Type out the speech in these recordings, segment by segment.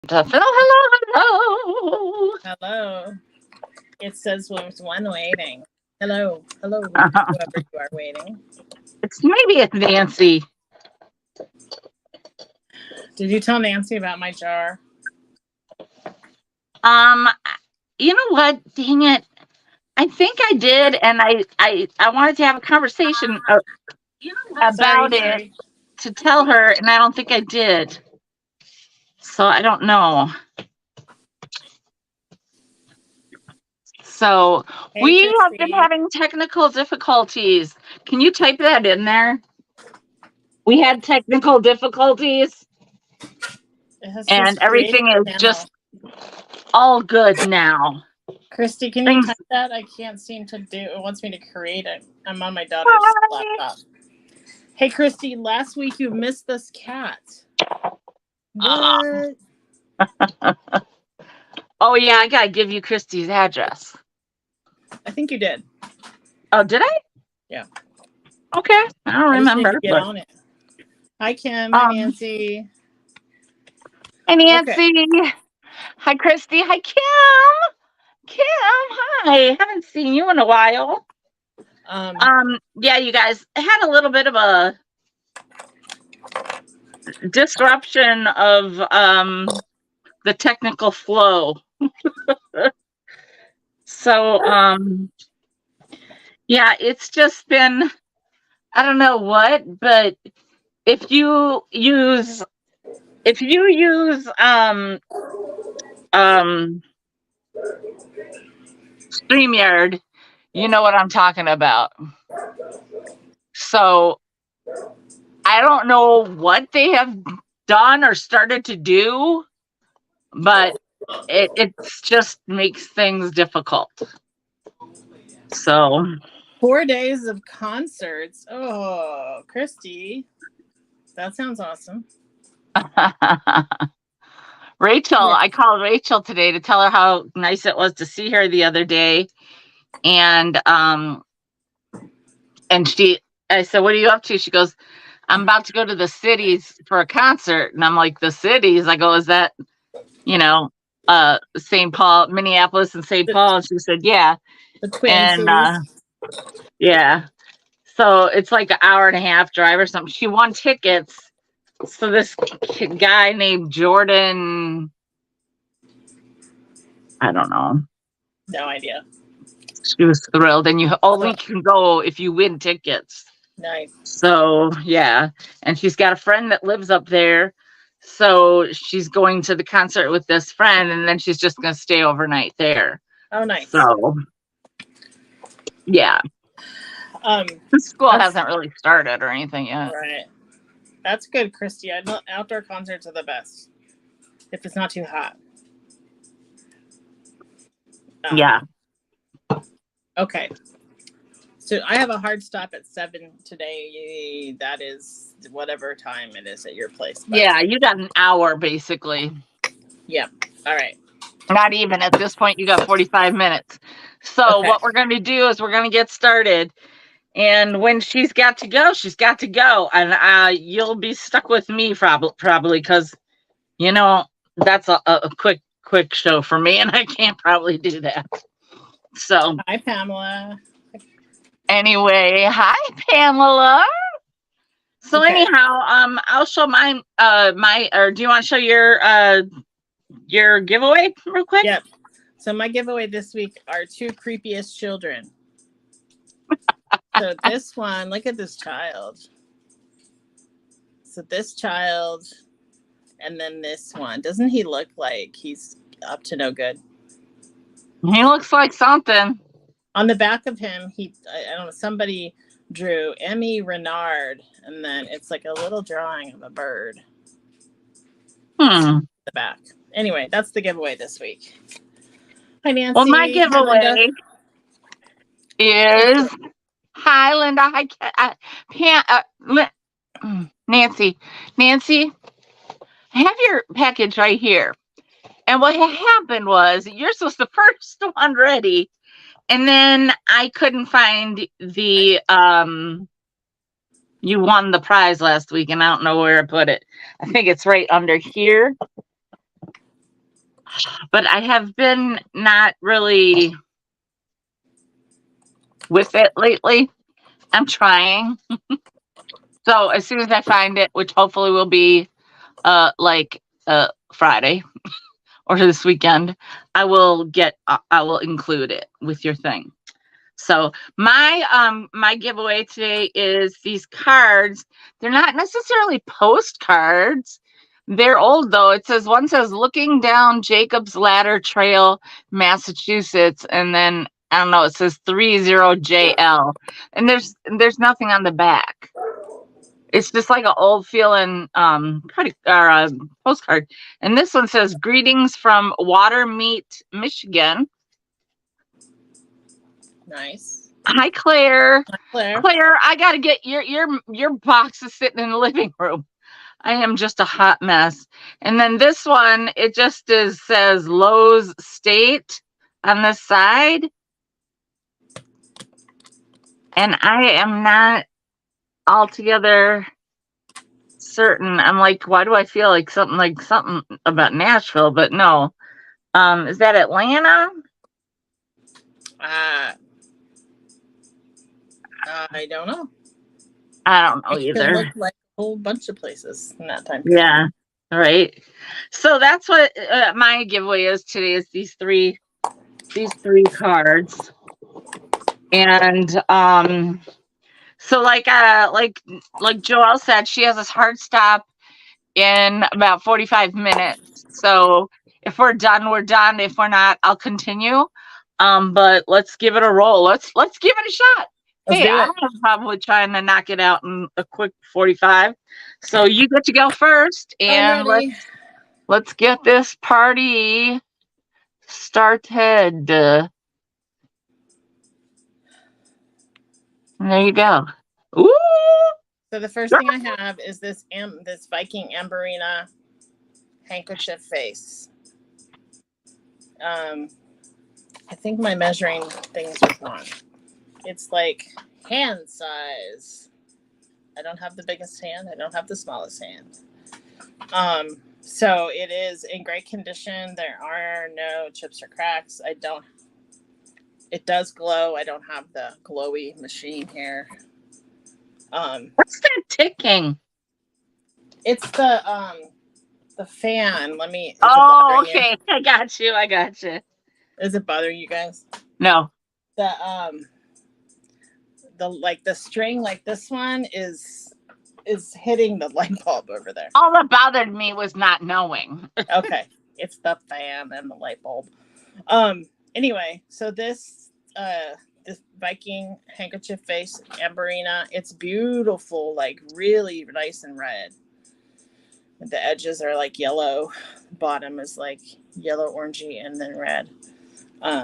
Hello. Hello. It says there's one waiting. Hello. Hello, whoever you are waiting. Maybe it's Nancy. Did you tell Nancy about my jar? Um, you know what? Dang it! I think I did, and I wanted to have a conversation Sorry, about it sorry. to tell her, and I don't think I did. So I don't know. So Hey, we have been Christy. having technical difficulties. Can you type that in there? We had technical difficulties, It says and create everything is panel. just all good now. Christy, can you Things. type that? I can't seem to do it. It wants me to create it. I'm on my daughter's Hi. laptop. Hey, Christy, last week you missed this cat. Ah. What? Oh yeah, I gotta give you Christy's address. I think you did. Oh, did I? Yeah. Okay, I don't I just need to remember. get But on it. Hi, Kim. Hi, um, Nancy. hi Okay. Nancy. Hi Christy. Hi Kim. Kim. Hi. Haven't seen you in a while. Um, Yeah, you guys had a little bit of a disruption of the technical flow. So yeah, it's just been, I don't know what, but if you use um StreamYard, you know what I'm talking about. So I don't know what they have done or started to do, but it just makes things difficult. So 4 days of concerts. Oh, Christy. That sounds awesome. Rachel, Yeah. I called Rachel today to tell her how nice it was to see her the other day. And I said, "What are you up to?" She goes, "I'm about to go to the cities for a concert." And I'm like, "The cities?" I go, "Is that, you know, St. Paul, Minneapolis and St. The, Paul?" And she said, "Yeah." the Twin And Cities. yeah. So it's like an hour and a half drive or something. She won tickets. So this guy named Jordan, I don't know. No idea. She was thrilled, and you only Oh, can go if you win tickets. nice. So yeah, and she's got a friend that lives up there. So she's going to the concert with this friend, and then she's just going to stay overnight there. Oh, nice. So yeah, Um, the school that's hasn't really started or anything yet. right. That's good, Christy. I know outdoor concerts are the best if it's not too hot. Um, Yeah, okay. So I have a hard stop at 7 today. That is whatever time it is at your place. But yeah, you got an hour basically. yeah. All right. Not even at this point, you got 45 minutes. So Okay. what we're going to do is we're going to get started. And when she's got to go, she's got to go. And you'll be stuck with me probably because, you know, that's a quick show for me. And I can't probably do that. So Hi, Pamela. anyway, hi, Pamela. So Okay. anyhow, I'll show or do you want to show your giveaway real quick? Yep. So my giveaway this week are 2 creepiest children. So this one, look at this child. So this child, and then this one. Doesn't he look like he's up to no good? He looks like something. On the back of him, I don't know, somebody drew Emmy Renard, and then it's like a little drawing of a bird. The back. Anyway, that's the giveaway this week. Hi, Nancy. Well, my Hi, Linda. giveaway is hi, Linda. Hi, Nancy. Nancy, I have your package right here. And what happened was you're supposed to first one ready, and then I couldn't find the you won the prize last week, and I don't know where I put it. I think it's right under here. but I have been not really with it lately. I'm trying. So as soon as I find it, which hopefully will be like Friday or this weekend, I will include it with your thing. So my giveaway today is these cards. They're not necessarily postcards. They're old though. One says looking down Jacob's Ladder Trail, Massachusetts, and then I don't know, it says 30JL. And there's nothing on the back. It's just like an old feeling postcard. And this one says greetings from Watermeet, Michigan. Nice. Hi, Claire. Hi, Claire. Claire, I gotta get your box is sitting in the living room. I am just a hot mess. And then this one, it just says Lowe's State on this side. And I am not altogether certain. I'm like, why do I feel like something about Nashville? But no. Is that Atlanta? I don't know. I don't know It either. can look like a whole bunch of places in that time period. Yeah. Right. So that's what my giveaway is today is these three cards. And so like Joelle said, she has this hard stop in about 45 minutes. So if we're done, we're done. If we're not, I'll continue. But let's give it a roll. Let's give it a shot. Let's Hey, do it. I'm probably trying to knock it out in a quick 45. So you get to go first, and let's get this party started. There you go. Ooh! So the first thing I have is this Viking Amberina handkerchief face. I think my measuring things are wrong. It's like hand size. I don't have the biggest hand. I don't have the smallest hand. So it is in great condition. There are no chips or cracks. It does glow. I don't have the glowy machine here. What's that ticking? It's the fan. Let me. Oh, okay. You? I got you. Is it bothering you guys? No. The string like this one is hitting the light bulb over there. All that bothered me was not knowing. Okay. It's the fan and the light bulb. Anyway, so this Viking handkerchief face Amberina, it's beautiful, like really nice and red. The edges are like yellow. The bottom is like yellow, orangey, and then red.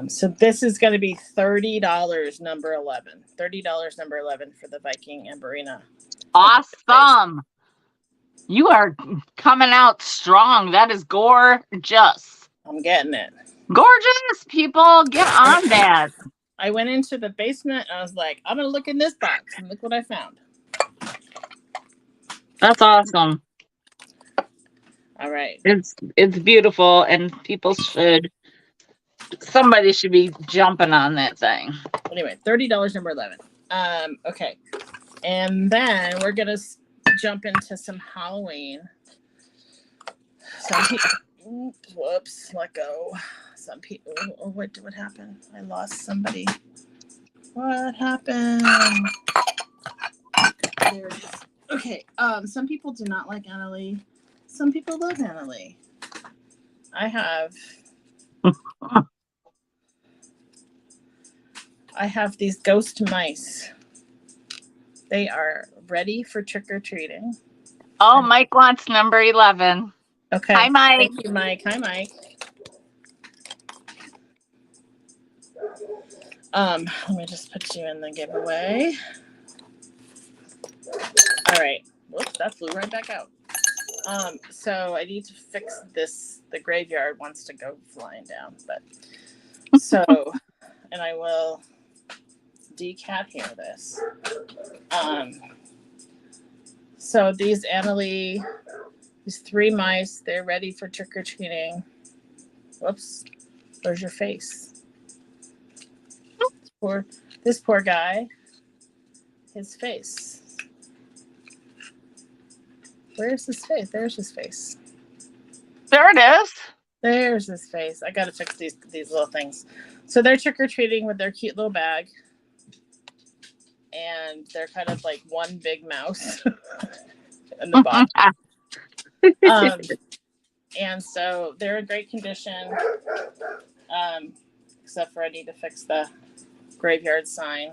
So this is going to be $30, number 11. $30, number 11 for the Viking Amberina. Awesome. You are coming out strong. That is gorgeous. I'm getting it. Gorgeous, people. Get on that. I went into the basement and I was like, I'm going to look in this box and look what I found. That's All right. It's beautiful, and somebody should be jumping on that thing. Anyway, $30, number 11. Okay. And then we're going to jump into some Halloween. Some people, whoops, let go. Some people, what happened? I lost somebody. What happened? There it is. Okay. Some people do not like Annalie. Some people love Annalie. I have these ghost mice. They are ready for trick-or-treating. Oh, Mike wants number 11. Okay. Hi, Mike. Thank you, Mike. Hi, Mike. Let me just put you in the giveaway. All right. Whoops, that flew right back out. So I need to fix this. The graveyard wants to go flying down, but so, and I will decat here this. So these Annalie, these 3 mice, they're ready for trick-or-treating. Whoops. Where's your face? This poor guy. His face. Where's his face? There's his face. There it is. There's his face. I gotta fix these little things. So they're trick or treating with their cute little bag, and they're kind of like one big mouse in the box. And so they're in great condition, except for I need to fix the graveyard sign,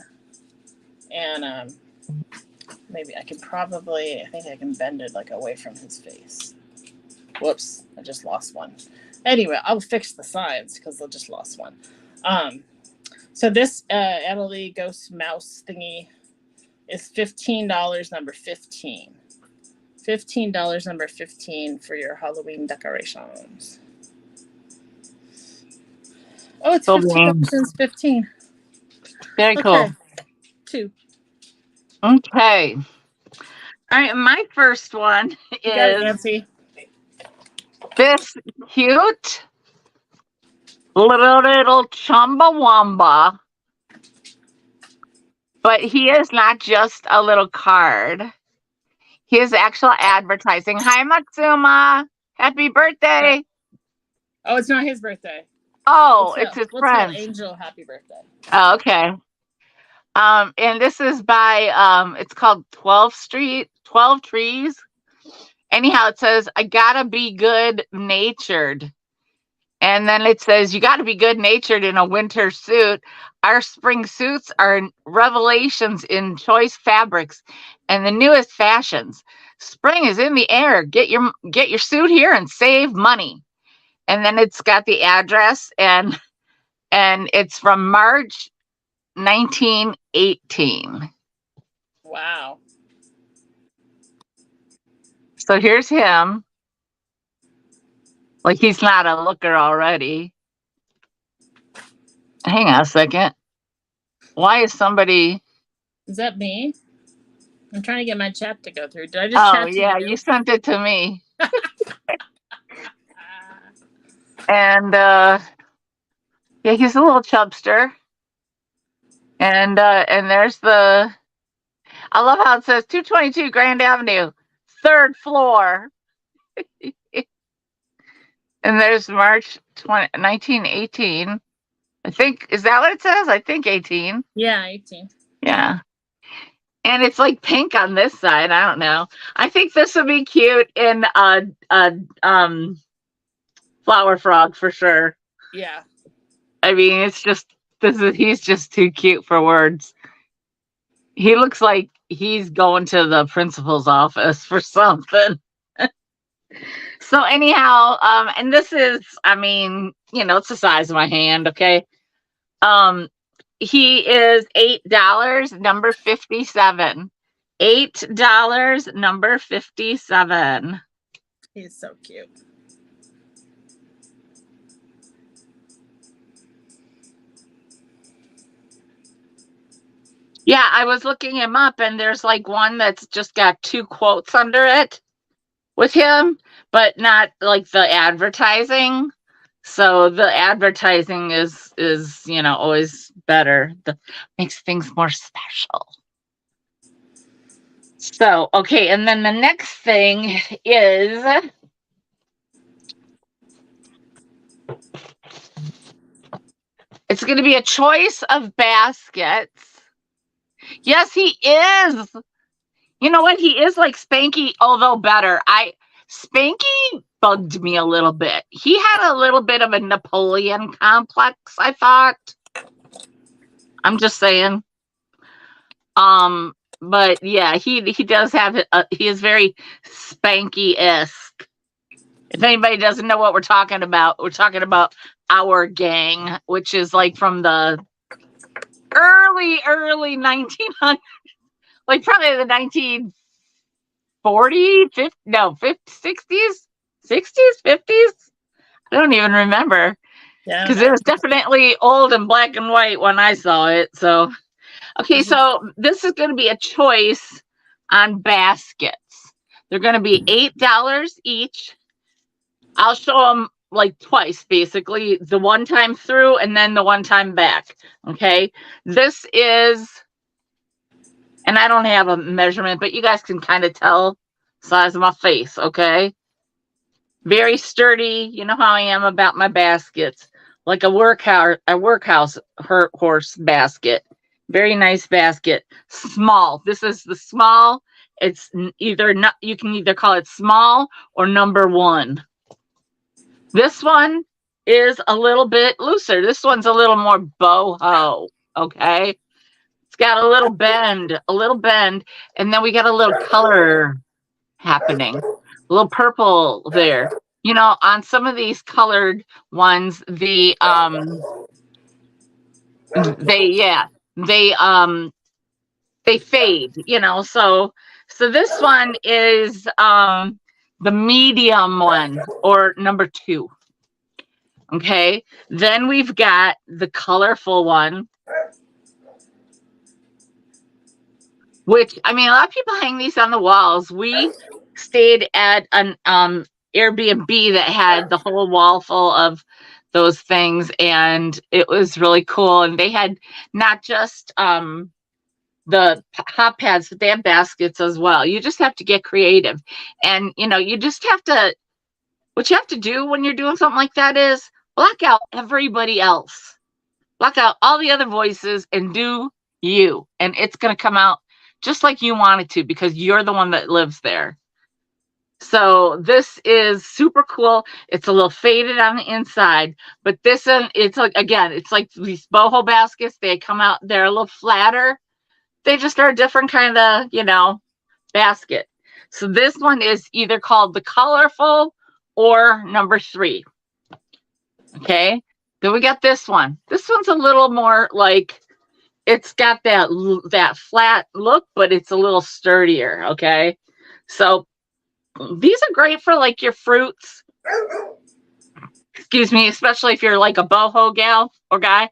and maybe I think I can bend it like away from his face. Whoops, I just lost one. Anyway, I'll fix the signs because I just lost one. So this Adelie Ghost Mouse thingy is $15, number 15. $15, number 15 for your Halloween decorations. Oh, it's $15 since 15. Very cool. 2. Okay. All right, my first one is Nancy. This cute little Chumbawamba. But he is not just a little card. He is actual advertising. Hi, Matsuma. Happy birthday. Oh, it's not his birthday. Oh, it's his friend. Angel, happy birthday. Oh, okay. And this is by, it's called 12 Trees. Anyhow, it says, I gotta be good natured. And then it says, you gotta be good natured in a winter suit. Our spring suits are revelations in choice fabrics and the newest fashions. Spring is in the air. Get your suit here and save money. And then it's got the address and it's from March 1918. Wow. So here's him. Like he's not a looker already. Hang on a second. Why is somebody... Is that me? I'm trying to get my chat to go through. Did I just chat to yeah, you sent it to me. And yeah, he's a little chubster. And there's the... I love how it says 222 Grand Avenue, 3rd floor. And there's March 1918. I think, is that what it says? I think 18. Yeah, 18. Yeah. And it's like pink on this side. I don't know. I think this would be cute in Flower Frog for sure. Yeah. I mean, it's just, he's just too cute for words. He looks like he's going to the principal's office for something. So anyhow, and this is, I mean, you know, it's the size of my hand, okay? He is $8, number 57. $8, number 57. He's so cute. Yeah, I was looking him up and there's like one that's just got 2 quotes under it with him, but not like the advertising. So the advertising is you know, always better. Makes things more special. So, okay, and then the next thing is it's going to be a choice of baskets. Yes, he is. You know what? He is like Spanky, although better. Spanky bugged me a little bit. He had a little bit of a Napoleon complex, I thought. I'm just saying. But yeah, he does have he is very Spanky-esque. If anybody doesn't know what we're talking about Our Gang, which is like from the early 1900s, like probably the 1940s, 60s, 50s. I don't even remember. Yeah, because it was definitely old and black and white when I saw it. So, okay, so this is going to be a choice on baskets. They're going to be $8 each. I'll show them like twice, basically, the one time through and then the one time back. Okay. This is, and I don't have a measurement, but you guys can kind of tell size of my face. Okay. Very sturdy. You know how I am about my baskets, like a workhouse horse basket. Very nice basket. Small. This is the small. It's either not, you can either call it small or number one. This one is a little bit looser. This one's a little more boho. Okay. It's got a little bend, and then we got a little color happening. A little purple there. You know, on some of these colored ones, they fade, you know. So this one is the medium one, or number 2. Okay. Then we've got the colorful one, which, I mean, a lot of people hang these on the walls. We stayed at an Airbnb that had the whole wall full of those things, and it was really cool. And they had not just the hot pads, but they have baskets as well. You just have to get creative. And, you know, you just have to, what you have to do when you're doing something like that is block out everybody else. Block out all the other voices and do you. And it's going to come out just like you want it to, because you're the one that lives there. So this is super cool. It's a little faded on the inside, but this one, it's like, again, it's like these boho baskets. They come out, they're a little flatter. They just are a different kind of, you know, basket. So this one is either called the colorful or number 3. Okay. Then we got this one. This one's a little more like, it's got that flat look, but it's a little sturdier. Okay. So these are great for like your fruits. Excuse me, especially if you're like a boho gal or guy.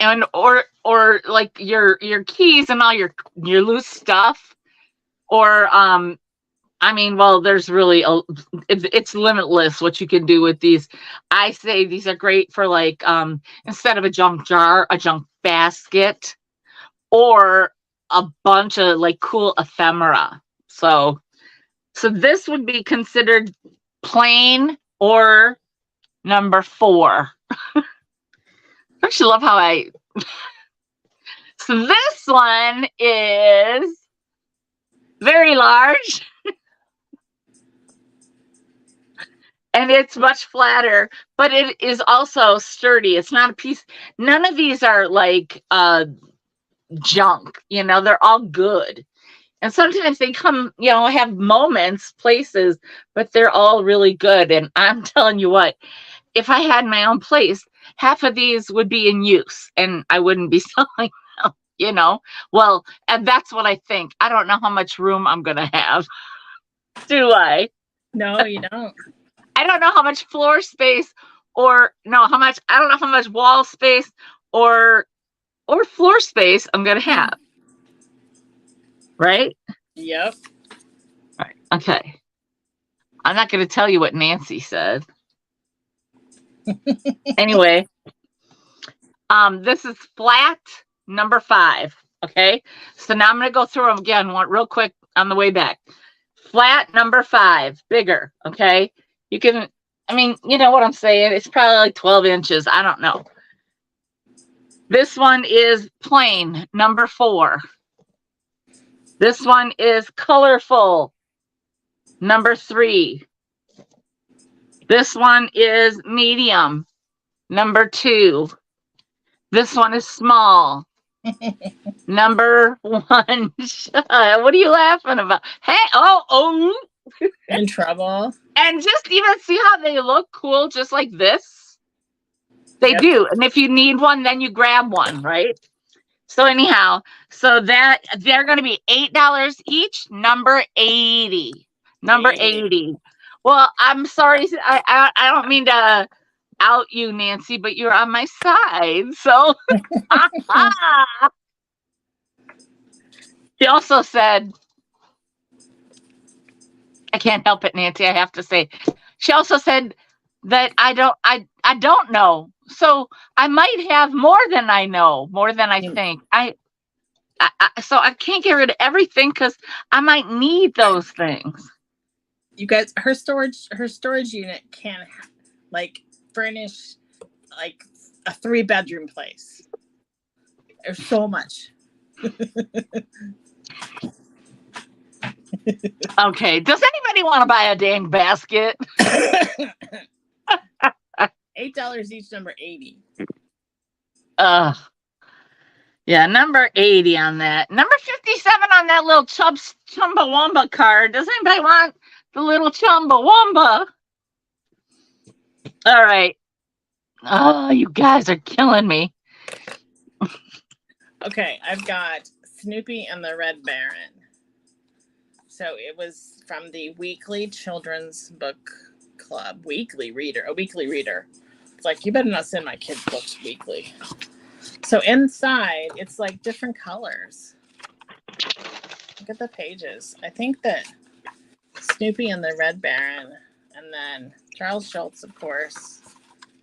And or like your keys and all your loose stuff. Or I mean, well, there's really it's limitless what you can do with these. I say these are great for like instead of a junk jar, a junk basket, or a bunch of like cool ephemera. So this would be considered plain or number 4. I actually love how so this one is very large. And it's much flatter, but it is also sturdy. It's not a piece. None of these are like junk, you know, they're all good. And sometimes they come, you know, have moments, places, but they're all really good. And I'm telling you what, if I had my own place, half of these would be in use and I wouldn't be selling them, you know. Well, and that's what I think. I don't know how much room I'm going to have. Do I? No, you don't. I don't know how much floor space I don't know how much wall space or floor space I'm going to have. Right? Yep. Right. Okay. I'm not going to tell you what Nancy said. Anyway, this is flat number 5. Okay. So now I'm going to go through them again real quick on the way back. Flat number 5, bigger. Okay. You can, I mean, you know what I'm saying? It's probably like 12 inches. I don't know. This one is plain number 4. This one is colorful number 3. This one is medium number 2. This one is small number 1. What are you laughing about? Hey, oh. In trouble. And just even see how they look cool, just like this. They Yep. do. And if you need one, then you grab one, right? So anyhow, so that they're going to be $8 each, number 80. Number 80. Well, I'm sorry. I don't mean to out you, Nancy, but you're on my side. So she also said, I can't help it, Nancy. I have to say, She also said that I don't know. So I might have more than I know, more than I think. So I can't get rid of everything because I might need those things. You guys, her storage unit can like furnish like a 3-bedroom place. There's so much. Okay. Does anybody want to buy a dang basket? $8 each, number 80. Yeah, number 80 on that. Number 57 on that little Chumbawamba card. Does anybody want the little Chumbawamba? All right. Oh, you guys are killing me. Okay, I've got Snoopy and the Red Baron. So it was from the Weekly Children's Book Club. Weekly reader. It's like, you better not send my kids books weekly. So inside, it's like different colors. Look at the pages. I think that Snoopy and the Red Baron, and then Charles Schultz, of course.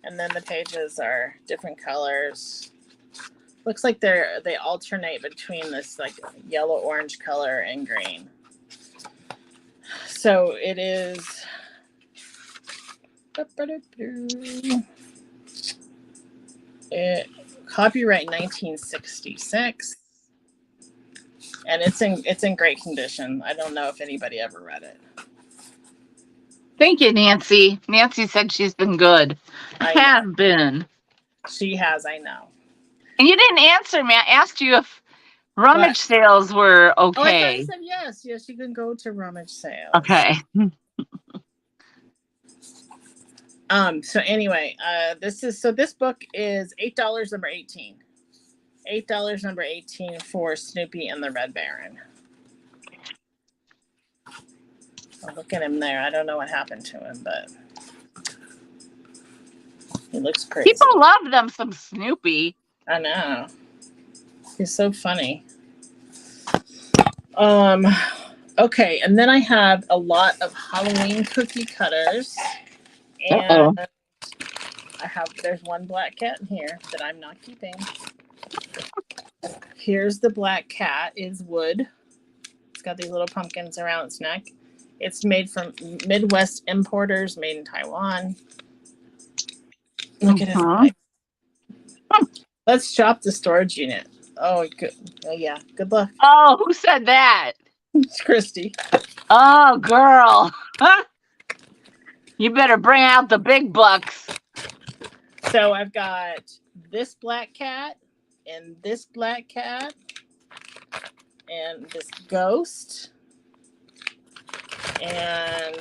And then the pages are different colors. Looks like they alternate between this like yellow, orange color and green. So it is copyright 1966, and it's in great condition. I don't know if anybody ever read it. Thank you, Nancy. Nancy said she's been good. I have been. She has, I know. And you didn't answer me. I asked you if rummage sales were okay. Oh, I thought you said yes. Yes, you can go to rummage sales. Okay. So anyway, this book is $8, number 18. $8, number 18 for Snoopy and the Red Baron. Oh, look at him there. I don't know what happened to him, but he looks crazy. People love them some Snoopy. I know. He's so funny. Okay, and then I have a lot of Halloween cookie cutters. And there's one black cat in here that I'm not keeping. Here's the black cat, is wood. It's got these little pumpkins around its neck. It's made from Midwest importers, made in Taiwan. Look at it. Let's shop the storage unit. Oh, good. Oh, yeah. Good luck. Oh, who said that? It's Christy. Oh, girl. You better bring out the big bucks. So I've got this black cat and this black cat and this ghost and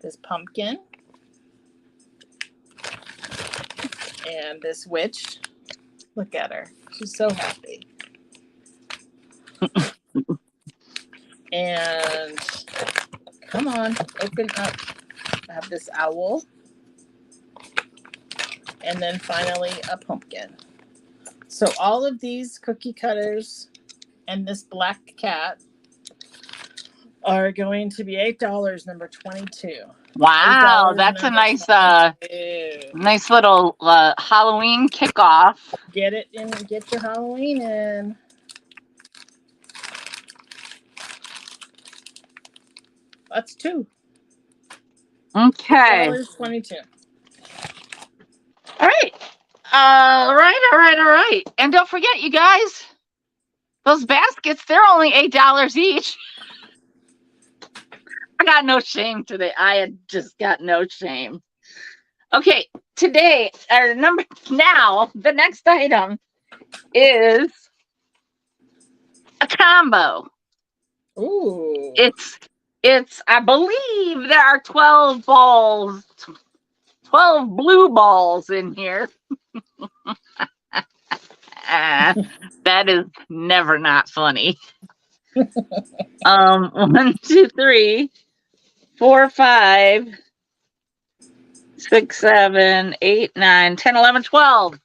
this pumpkin and this witch. Look at her. She's so happy. And come on, open up. I have this owl. And then finally a pumpkin. So all of these cookie cutters and this black cat are going to be $8, number 22. Wow, that's a nice nice little Halloween kickoff. Get it in, get your Halloween in. That's 2. Okay. $22. All right. All right. And don't forget, you guys, those baskets, they're only $8 each. I got no shame today. I had just got no shame. Okay, today, the next item is a combo. Ooh. It's, I believe there are 12 balls, 12 blue balls in here. That is never not funny. 1, 2, 3, 4, 5, 6, 7, 8, 9, 10, 11, 12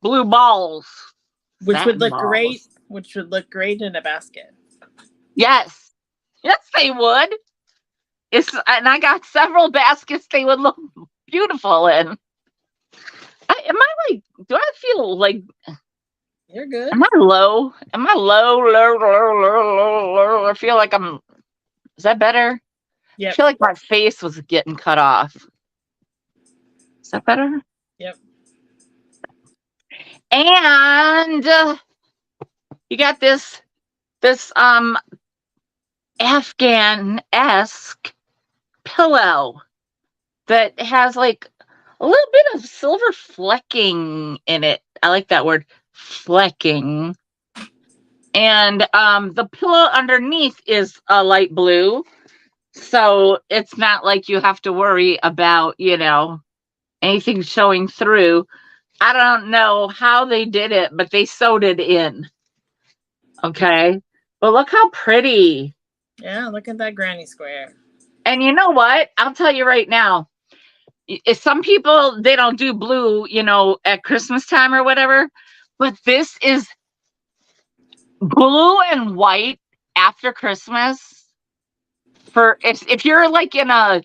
blue balls. Which would look great in a basket. Yes, they would. and I got several baskets they would look beautiful in. Am I like, do I feel like, You're good. am I low? Am I low? I feel like is that better? Yep. I feel like my face was getting cut off. Is that better? Yep. And you got this Afghan-esque pillow that has like a little bit of silver flecking in it. I like that word, flecking. And the pillow underneath is a light blue. So it's not like you have to worry about, anything showing through. I don't know how they did it, but they sewed it in. Okay. But look how pretty. Yeah, look at that granny square. And you know what? I'll tell you right now. Some people, they don't do blue, at Christmas time or whatever. But this is blue and white after Christmas. For if you're like in a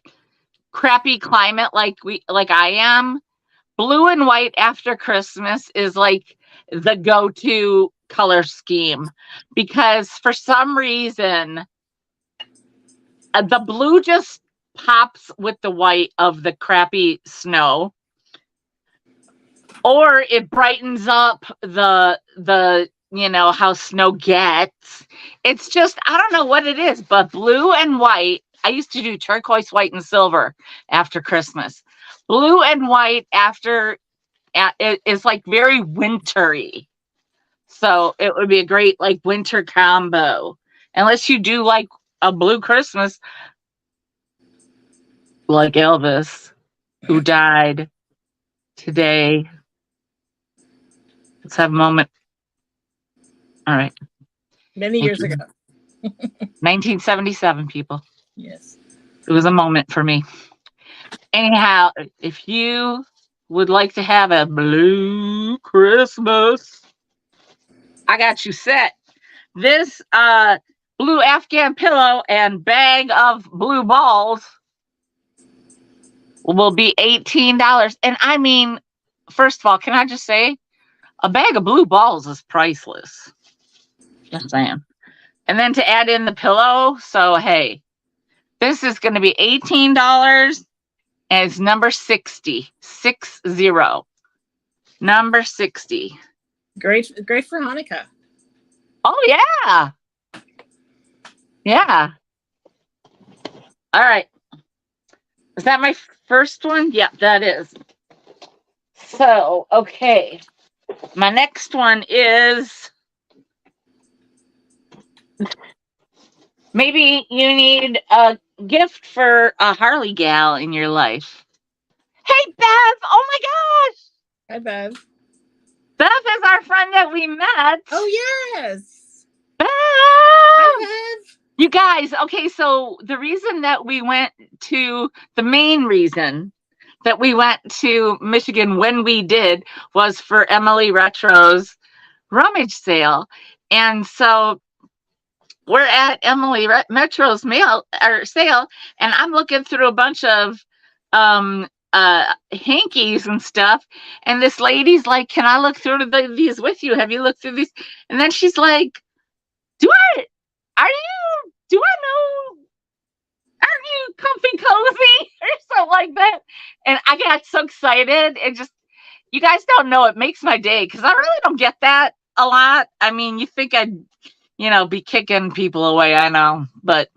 crappy climate like I am, blue and white after Christmas is like the go-to color scheme, because for some reason the blue just pops with the white of the crappy snow, or it brightens up the how snow gets. It's just, I don't know what it is, but blue and white. I used to do turquoise, white, and silver after Christmas. Blue and white after it is like very wintry. So it would be a great like winter combo. Unless you do like a blue Christmas, like Elvis, who died today. Let's have a moment. All right. Many years ago. 1977, people. Yes. It was a moment for me. Anyhow, if you would like to have a blue Christmas, I got you set. This blue Afghan pillow and bag of blue balls will be $18. And I mean, first of all, can I just say, a bag of blue balls is priceless. Just saying. And then to add in the pillow, so hey, this is going to be $18, and it's number 60. 60. Number 60. Great for Hanukkah. Oh, yeah. Yeah. All right. Is that my first one? Yeah, that is. So, okay. My next one is, maybe you need a gift for a Harley gal in your life. Hey, Bev. Oh, my gosh. Hi, Bev. Bev is our friend that we met. Oh, yes. Bev. Hi, Bev. You guys, okay, so the main reason that we went to Michigan when we did was for Emily Retro's rummage sale. And so we're at Emily Metro's sale, and I'm looking through a bunch of hankies and stuff, and this lady's like, can I look through these with you? Have you looked through these? And then she's like, do I know, aren't you comfy cozy or something like that? And I got so excited. It just, you guys don't know, it makes my day, because I really don't get that a lot. I mean, you think I'd be kicking people away, I know, but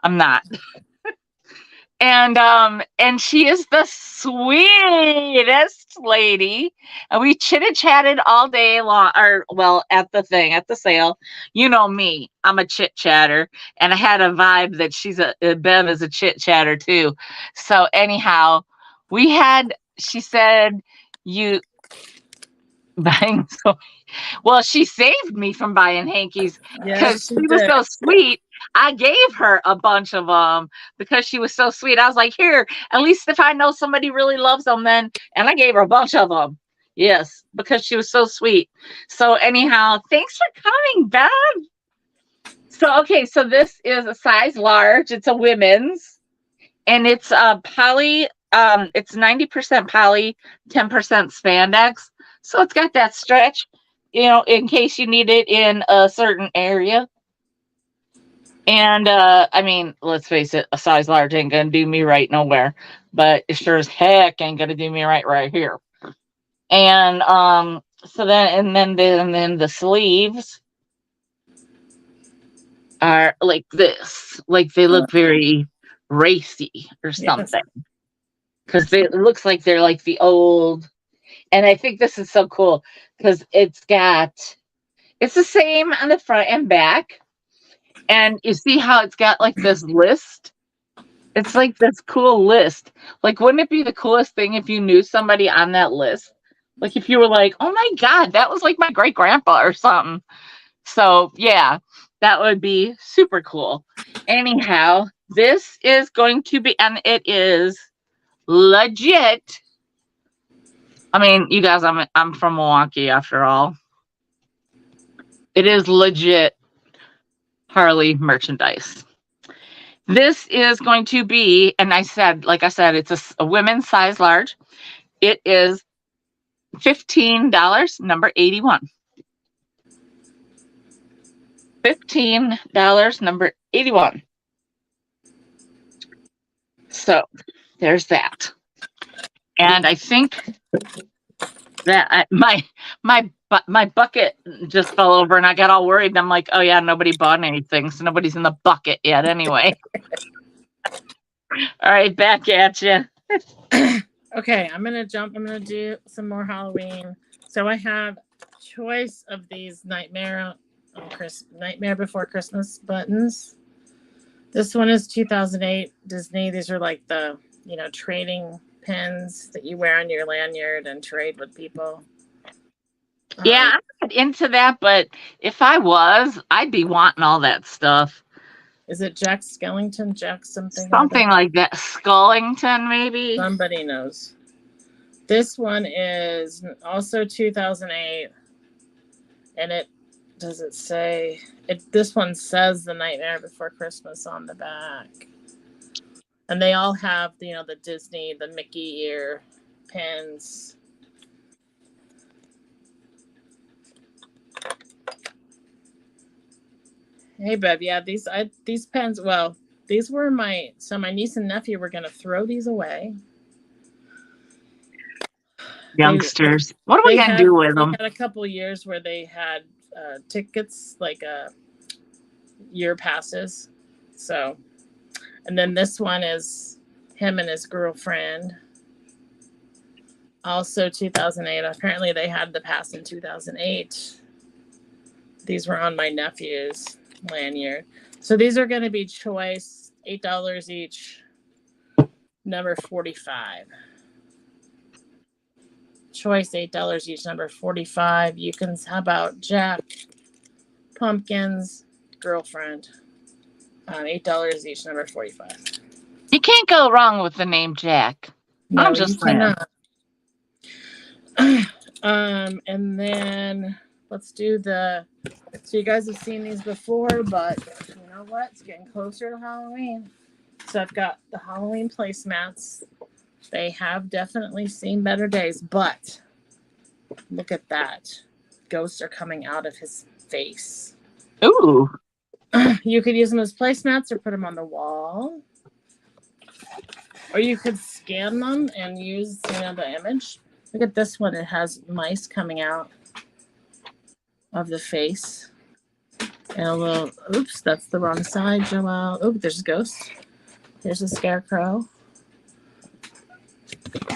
I'm not. And she is the sweetest lady. And we chitted-chatted all day long, at the sale. You know me, I'm a chit-chatter. And I had a vibe that Bev is a chit-chatter too. So anyhow, she said, you buying so well, she saved me from buying hankies because she was so sweet. I gave her a bunch of them because she was so sweet. I was like, here, at least if I know somebody really loves them, then, and I gave her a bunch of them. Yes, because she was so sweet. So anyhow, thanks for coming, Bev. So, okay, so this is a size large. It's a women's. and it's poly. It's 90% poly, 10% spandex. So it's got that stretch, in case you need it in a certain area. And I mean, let's face it, a size large ain't gonna do me right nowhere, but it sure as heck ain't gonna do me right here. And so then the sleeves are like this, like they look very racy or Yes. something, because it looks like they're like the old. And I think this is so cool because it's the same on the front and back, and you see how it's got like this list. It's like this cool list. Like, wouldn't it be the coolest thing if you knew somebody on that list? Like, if you were like, oh my God, that was like my great grandpa or something. So, yeah, that would be super cool. Anyhow, this is going to be, and it is legit. I mean, you guys, I'm from Milwaukee after all. It is legit Harley merchandise. This is going to be, and like I said, it's a women's size large. It is $15, number 81. $15, number 81. So there's that. And I think that my bucket just fell over, and I got all worried. And I'm like, oh yeah, nobody bought anything, so nobody's in the bucket yet anyway. All right, back at you. Okay, I'm gonna do some more Halloween. So I have choice of these Nightmare Before Christmas buttons. This one is 2008 Disney. These are like the trading pins that you wear on your lanyard and trade with people. Yeah, I'm not into that, but if I was, I'd be wanting all that stuff. Is it Jack Skellington? Jack something? Something like that. Skullington, maybe? Somebody knows. This one is also 2008. And this one says The Nightmare Before Christmas on the back. And they all have, the Disney, the Mickey ear pins. Hey, babe. Yeah, these pens. Well, these were my niece and nephew were gonna throw these away. Youngsters, what are we gonna do with them? They had a couple years where they had tickets, like year passes. So, and then this one is him and his girlfriend. Also 2008. Apparently, they had the pass in 2008. These were on my nephew's lanyard. So these are going to be choice, $8 each, number 45. Choice, $8 each, number 45. You can, how about Jack, pumpkins, girlfriend, $8 each, number 45. You can't go wrong with the name Jack. No, I'm just saying. And then let's do so you guys have seen these before, but you know what? It's getting closer to Halloween. So I've got the Halloween placemats. They have definitely seen better days, but look at that. Ghosts are coming out of his face. Ooh. You could use them as placemats or put them on the wall. Or you could scan them and use, the image. Look at this one. It has mice coming out of the face. And a little, oops, that's the wrong side, Joelle. Oh, there's a ghost. There's a scarecrow.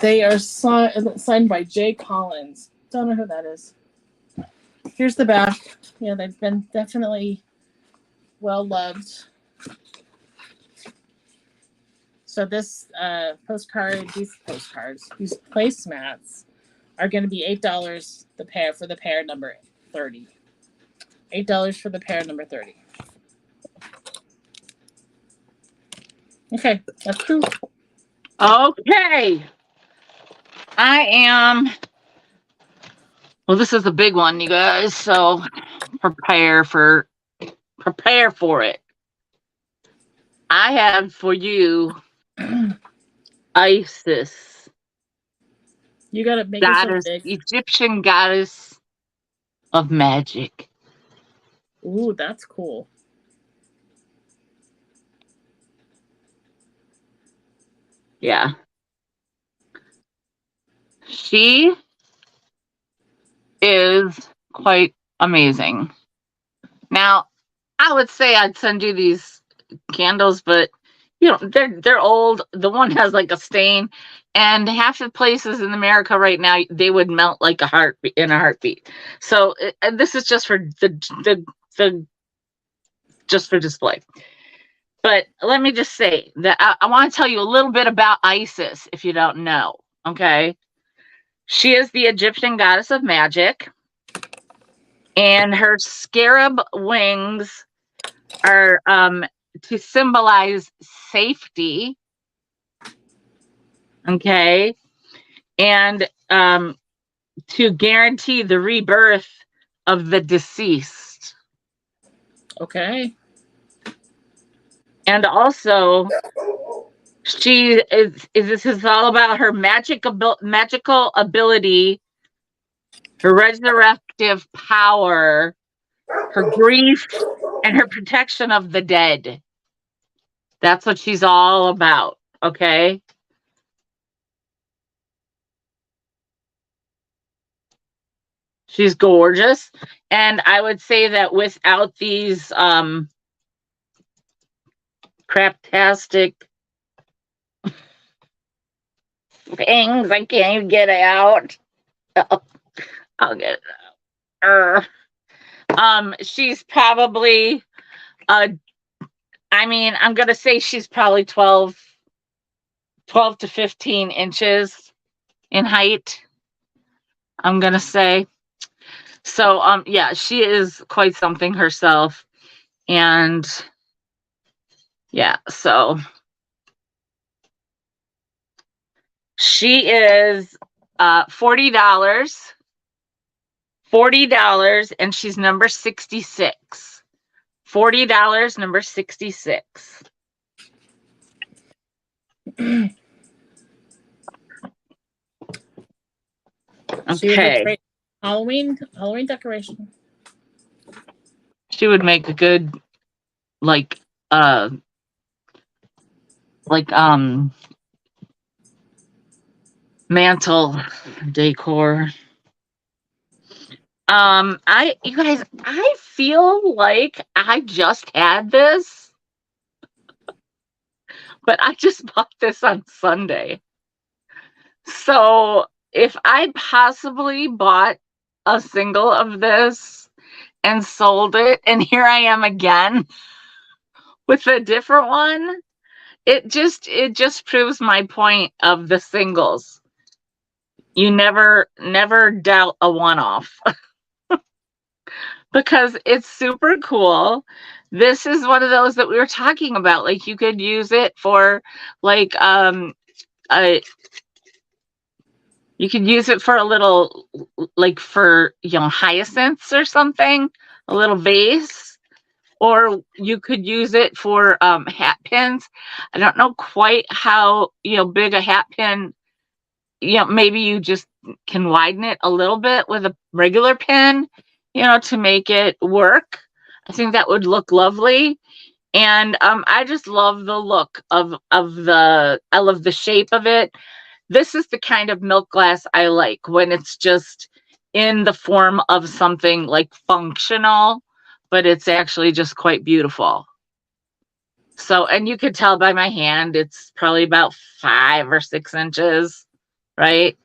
They are signed by Jay Collins. Don't know who that is. Here's the back. Yeah, they've been definitely well loved. So this these placemats are going to be $8 the pair for the pair number 30. $8 for the pair number 30. Okay, that's cool. Okay. Well, this is a big one, you guys, so prepare for it. I have for you Isis, You gotta make it so goddess, big. Egyptian goddess of magic. Ooh, that's cool. Yeah. She is quite amazing. Now, I would say I'd send you these candles, but you know, they're old. The one has like a stain, and half the places in America right now they would melt like a heartbeat in a heartbeat. So this is just for the just for display. But let me just say that I want to tell you a little bit about Isis if you don't know. Okay, she is the Egyptian goddess of magic, and her scarab wings are to symbolize safety. Okay, and to guarantee the rebirth of the deceased. Okay. And also, she is this is all about her magical ability, her resurrective power, her grief, and her protection of the dead. That's what she's all about. Okay. She's gorgeous. And I would say that without these craptastic things, I can't even get it out. I'll get it out. She's probably I mean, I'm gonna say she's probably 12 to 15 inches in height. I'm gonna say. So yeah, she is quite something herself. And yeah, so she is $40. $40, and she's number 66. $40, number 66. She would make Okay. great Halloween decoration. She would make a good like mantle decor. You guys, I feel like I just had this, but I just bought this on Sunday. So if I possibly bought a single of this and sold it, and here I am again with a different one, it just proves my point of the singles. You never doubt a one-off. Because it's super cool. This is one of those that we were talking about. Like you could use it for like you could use it for a little like for hyacinths or something, a little vase, or you could use it for hat pins. I don't know quite how big a hat pin. Maybe you just can widen it a little bit with a regular pin, to make it work. I think that would look lovely. And I just love the look of I love the shape of it. This is the kind of milk glass I like, when it's just in the form of something like functional, but it's actually just quite beautiful. So, and you could tell by my hand, it's probably about 5 or 6 inches, right?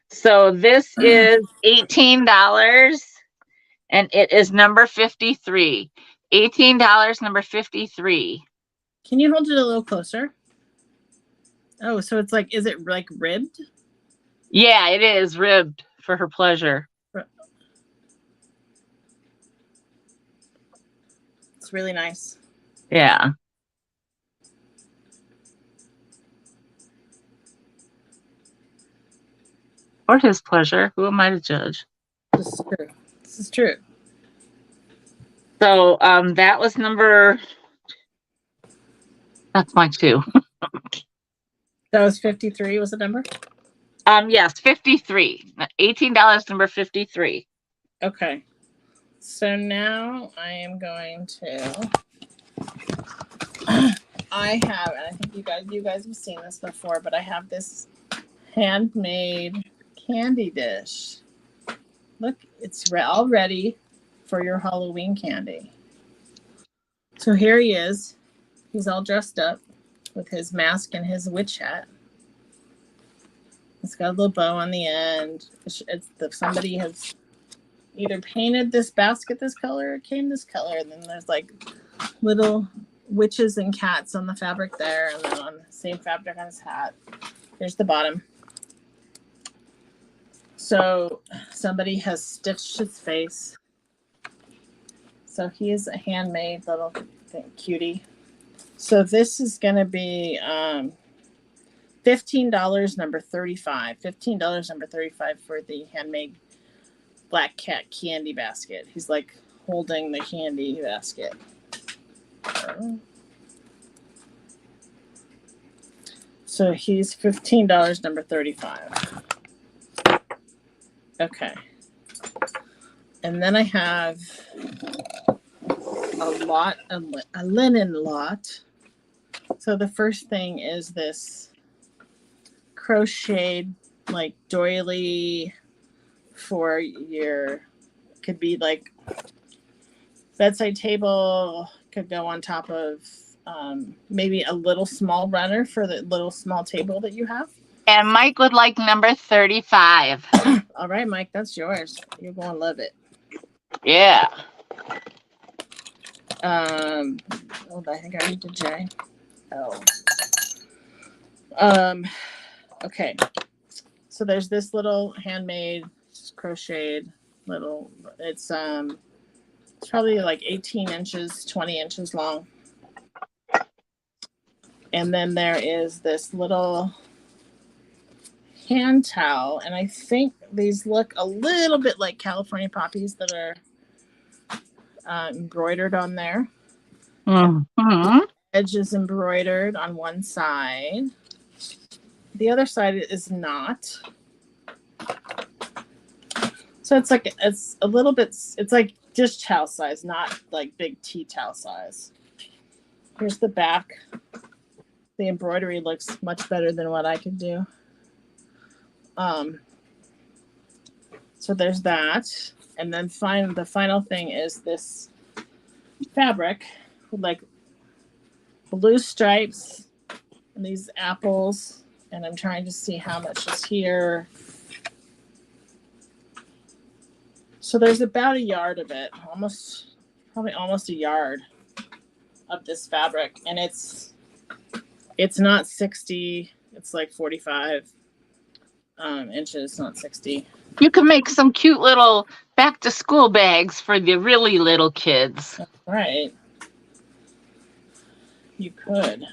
So this is $18, and it is number 53. $18, number 53. Can you hold it a little closer? Oh, so it's like, is it like ribbed? Yeah, it is ribbed for her pleasure. It's really nice. Yeah. Or his pleasure. Who am I to judge? This is true. This is true. So that was number. That's my 2. That was 53 was the number? Yes, 53. $18, number 53. Okay. So now I am going to I have, and I think you guys have seen this before, but I have this handmade candy dish. Look, it's all ready for your Halloween candy. So here he is. He's all dressed up with his mask and his witch hat. It's got a little bow on the end. Somebody has either painted this basket this color or came this color. And then there's like little witches and cats on the fabric there, and then on the same fabric on his hat. Here's the bottom. So somebody has stitched his face. So he is a handmade little cutie. So this is going to be $15, number 35. $15, number 35 for the handmade black cat candy basket. He's like holding the candy basket. So he's $15, number 35. Okay. And then I have a linen lot. So the first thing is this crocheted like doily for your, could be like bedside table, could go on top of maybe a little small runner for the little small table that you have. And Mike would like number 35. All right, Mike, that's yours. You're going to love it. Yeah. I think I need to J. Okay. So there's this little handmade, crocheted little. It's probably like 18 inches, 20 inches long. And then there is this little hand towel, and I think these look a little bit like California poppies that are embroidered on there. Mm-hmm. Edge is embroidered on one side. The other side is not. So it's a little bit, it's like dish towel size, not like big tea towel size. Here's the back. The embroidery looks much better than what I could do. So there's that. And then the final thing is this fabric with like blue stripes and these apples. And I'm trying to see how much is here. So there's about a yard of it, probably almost a yard of this fabric. And it's not 60, it's like 45 inches, not 60. You can make some cute little back to school bags for the really little kids. Right. You could.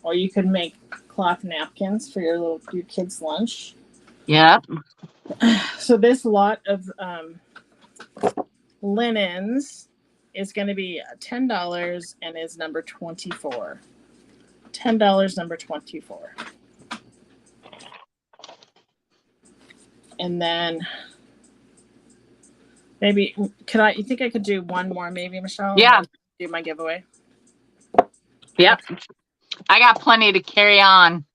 Or you could make cloth napkins for your kids' lunch. Yep. So this lot of linens is going to be $10 and is number 24. $10, number 24. And then maybe you think I could do one more maybe, Michelle? Yeah. Do my giveaway? Yep. Okay. I got plenty to carry on.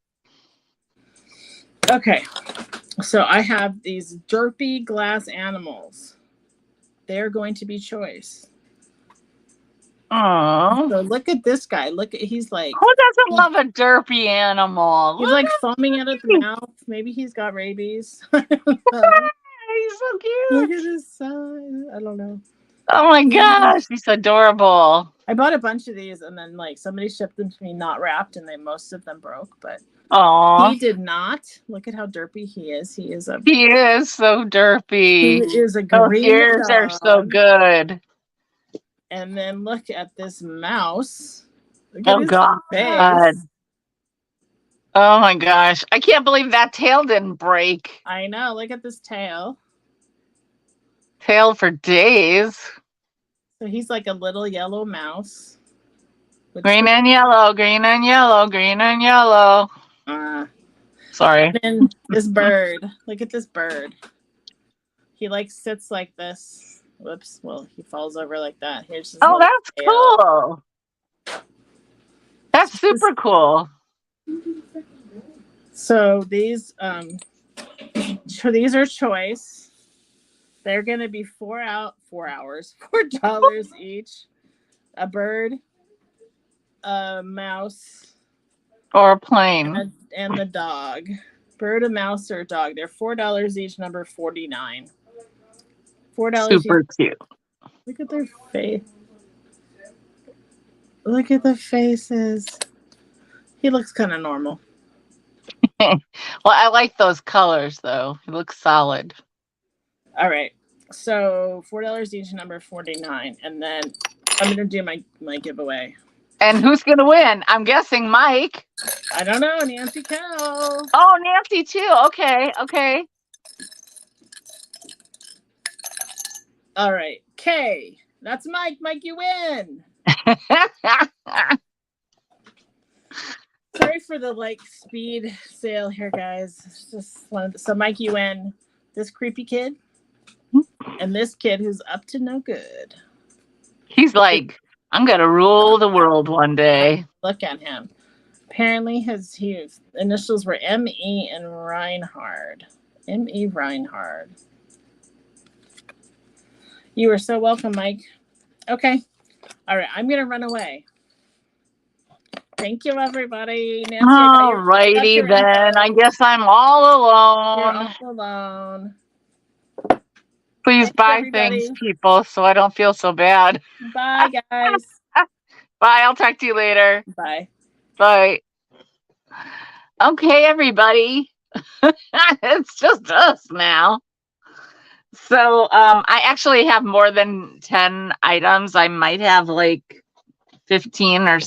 Okay. So I have these Derpy glass animals. They're going to be choice. Oh. So look at this guy. He's like. Who doesn't love a derpy animal? He's like foaming at his mouth. Maybe he's got rabies. He's so cute. Look at his son. I don't know. Oh my gosh, he's adorable. I bought a bunch of these and then like somebody shipped them to me not wrapped and most of them broke, but he did not. Look at how derpy he is. He is so derpy. He is a green ears are so good. And then look at this mouse. Oh God. Oh my gosh. I can't believe that tail didn't break. I know. Look at this tail. Tail for days. So he's like a little yellow mouse. Green and yellow, green and yellow, green and yellow. Sorry. And then this bird. Look at this bird. He like sits like this. Whoops. Well, he falls over like that. Here's his Oh, little that's tail. cool. That's super cool. So these are choice. They're gonna be $4 each. A bird, a mouse, Or a plane. and the dog. Bird, a mouse, or a dog. They're $4 each. Number 49. $4 Super each. cute. Look at their face. Look at the faces. He looks kind of normal. Well, I like those colors though. It looks solid. All right. So $4 each, number 49. And then I'm gonna do my giveaway. And who's gonna win? I'm guessing Mike. I don't know, Nancy Cow. Oh, Nancy too. Okay, okay. All right. K. That's Mike. Mike, you win. Sorry for the speed sale here, guys. So Mike, you win this creepy kid and this kid who's up to no good. He's like, I'm gonna rule the world one day. Look at him. Apparently his initials were M.E. and Reinhard. M.E. Reinhard. You are so welcome, Mike. Okay. All right. I'm gonna run away. Thank you, everybody. Nancy, all righty then. I guess I'm all alone. You're all alone. Please buy things, people, so I don't feel so bad. Bye, guys. Bye. I'll talk to you later. Bye. Bye. Okay, everybody. It's just us now. So I actually have more than 10 items. I might have 15 or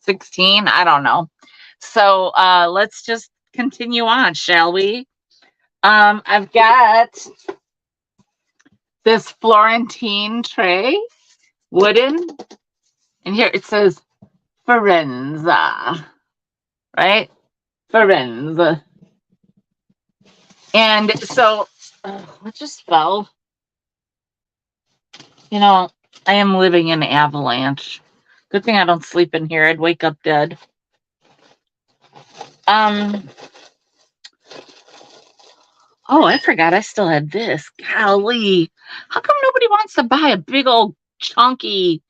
16. I don't know. So let's just continue on, shall we? I've got this Florentine tray, wooden, and here it says Firenze, right? Firenze. And so, what just fell? I am living in avalanche. Good thing I don't sleep in here. I'd wake up dead. Oh, I forgot I still had this. Golly. How come nobody wants to buy a big old chunky?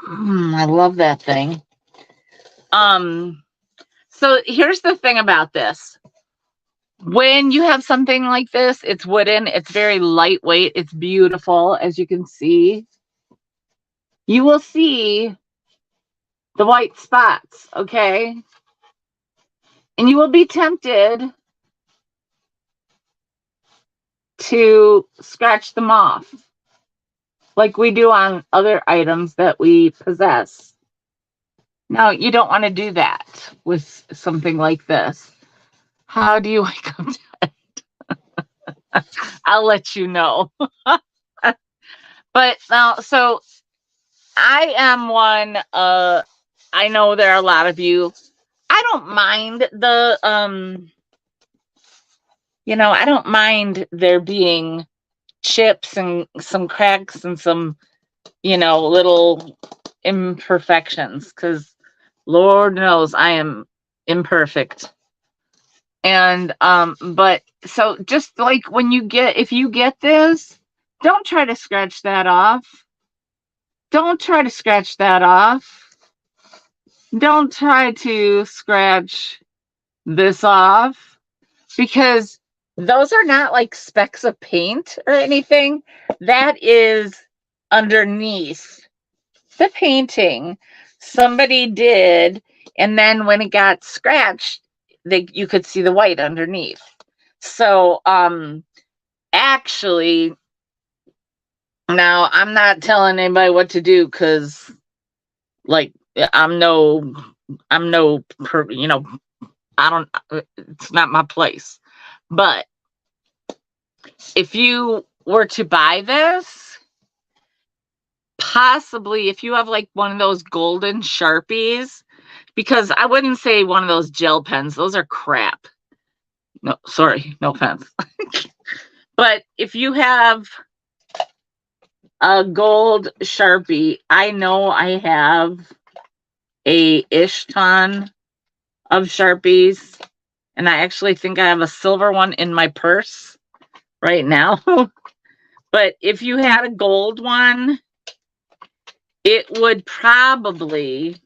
I love that thing. So here's the thing about this. When you have something like this, it's wooden, it's very lightweight, it's beautiful, as you can see. You will see the white spots, okay? And you will be tempted to scratch them off, like we do on other items that we possess. Now, you don't want to do that with something like this. How do you wake up dead? I'll let you know. But now, so I am one, I know there are a lot of you, I don't mind the, I don't mind there being chips and some cracks and some, little imperfections, because Lord knows I am imperfect. And, but so just if you get this, don't try to scratch that off. Don't try to scratch that off. Don't try to scratch this off, because those are not like specks of paint or anything. That is underneath the painting. Somebody did, and then when it got scratched, you could see the white underneath. So actually, now I'm not telling anybody what to do, because I'm no I don't, it's not my place. But if you were to buy this, possibly if you have one of those golden Sharpies, because I wouldn't say one of those gel pens. Those are crap. No, sorry, no offense. But if you have a gold Sharpie, I know I have a ish ton of Sharpies, and I actually think I have a silver one in my purse right now. But if you had a gold one, it would probably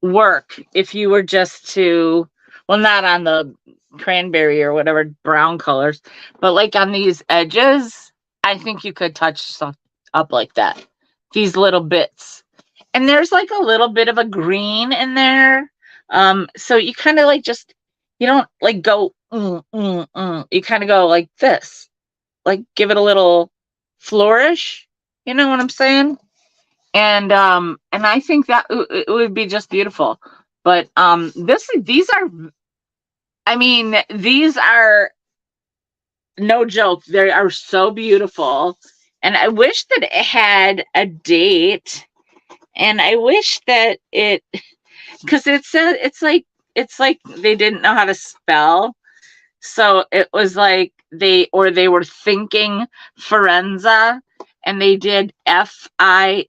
work if you were just to, well, not on the cranberry or whatever brown colors, but like on these edges, I think you could touch stuff up like that. These little bits. And there's like a little bit of a green in there. So you kind of like just, you don't like go, you kind of go like this, like give it a little flourish. You know what I'm saying? And I think that it would be just beautiful. But these are, I mean, these are no joke. They are so beautiful. And I wish that it had a date. And I wish that it, because it said it's like they didn't know how to spell. So it was like they were thinking Firenze, and they did Fizenze.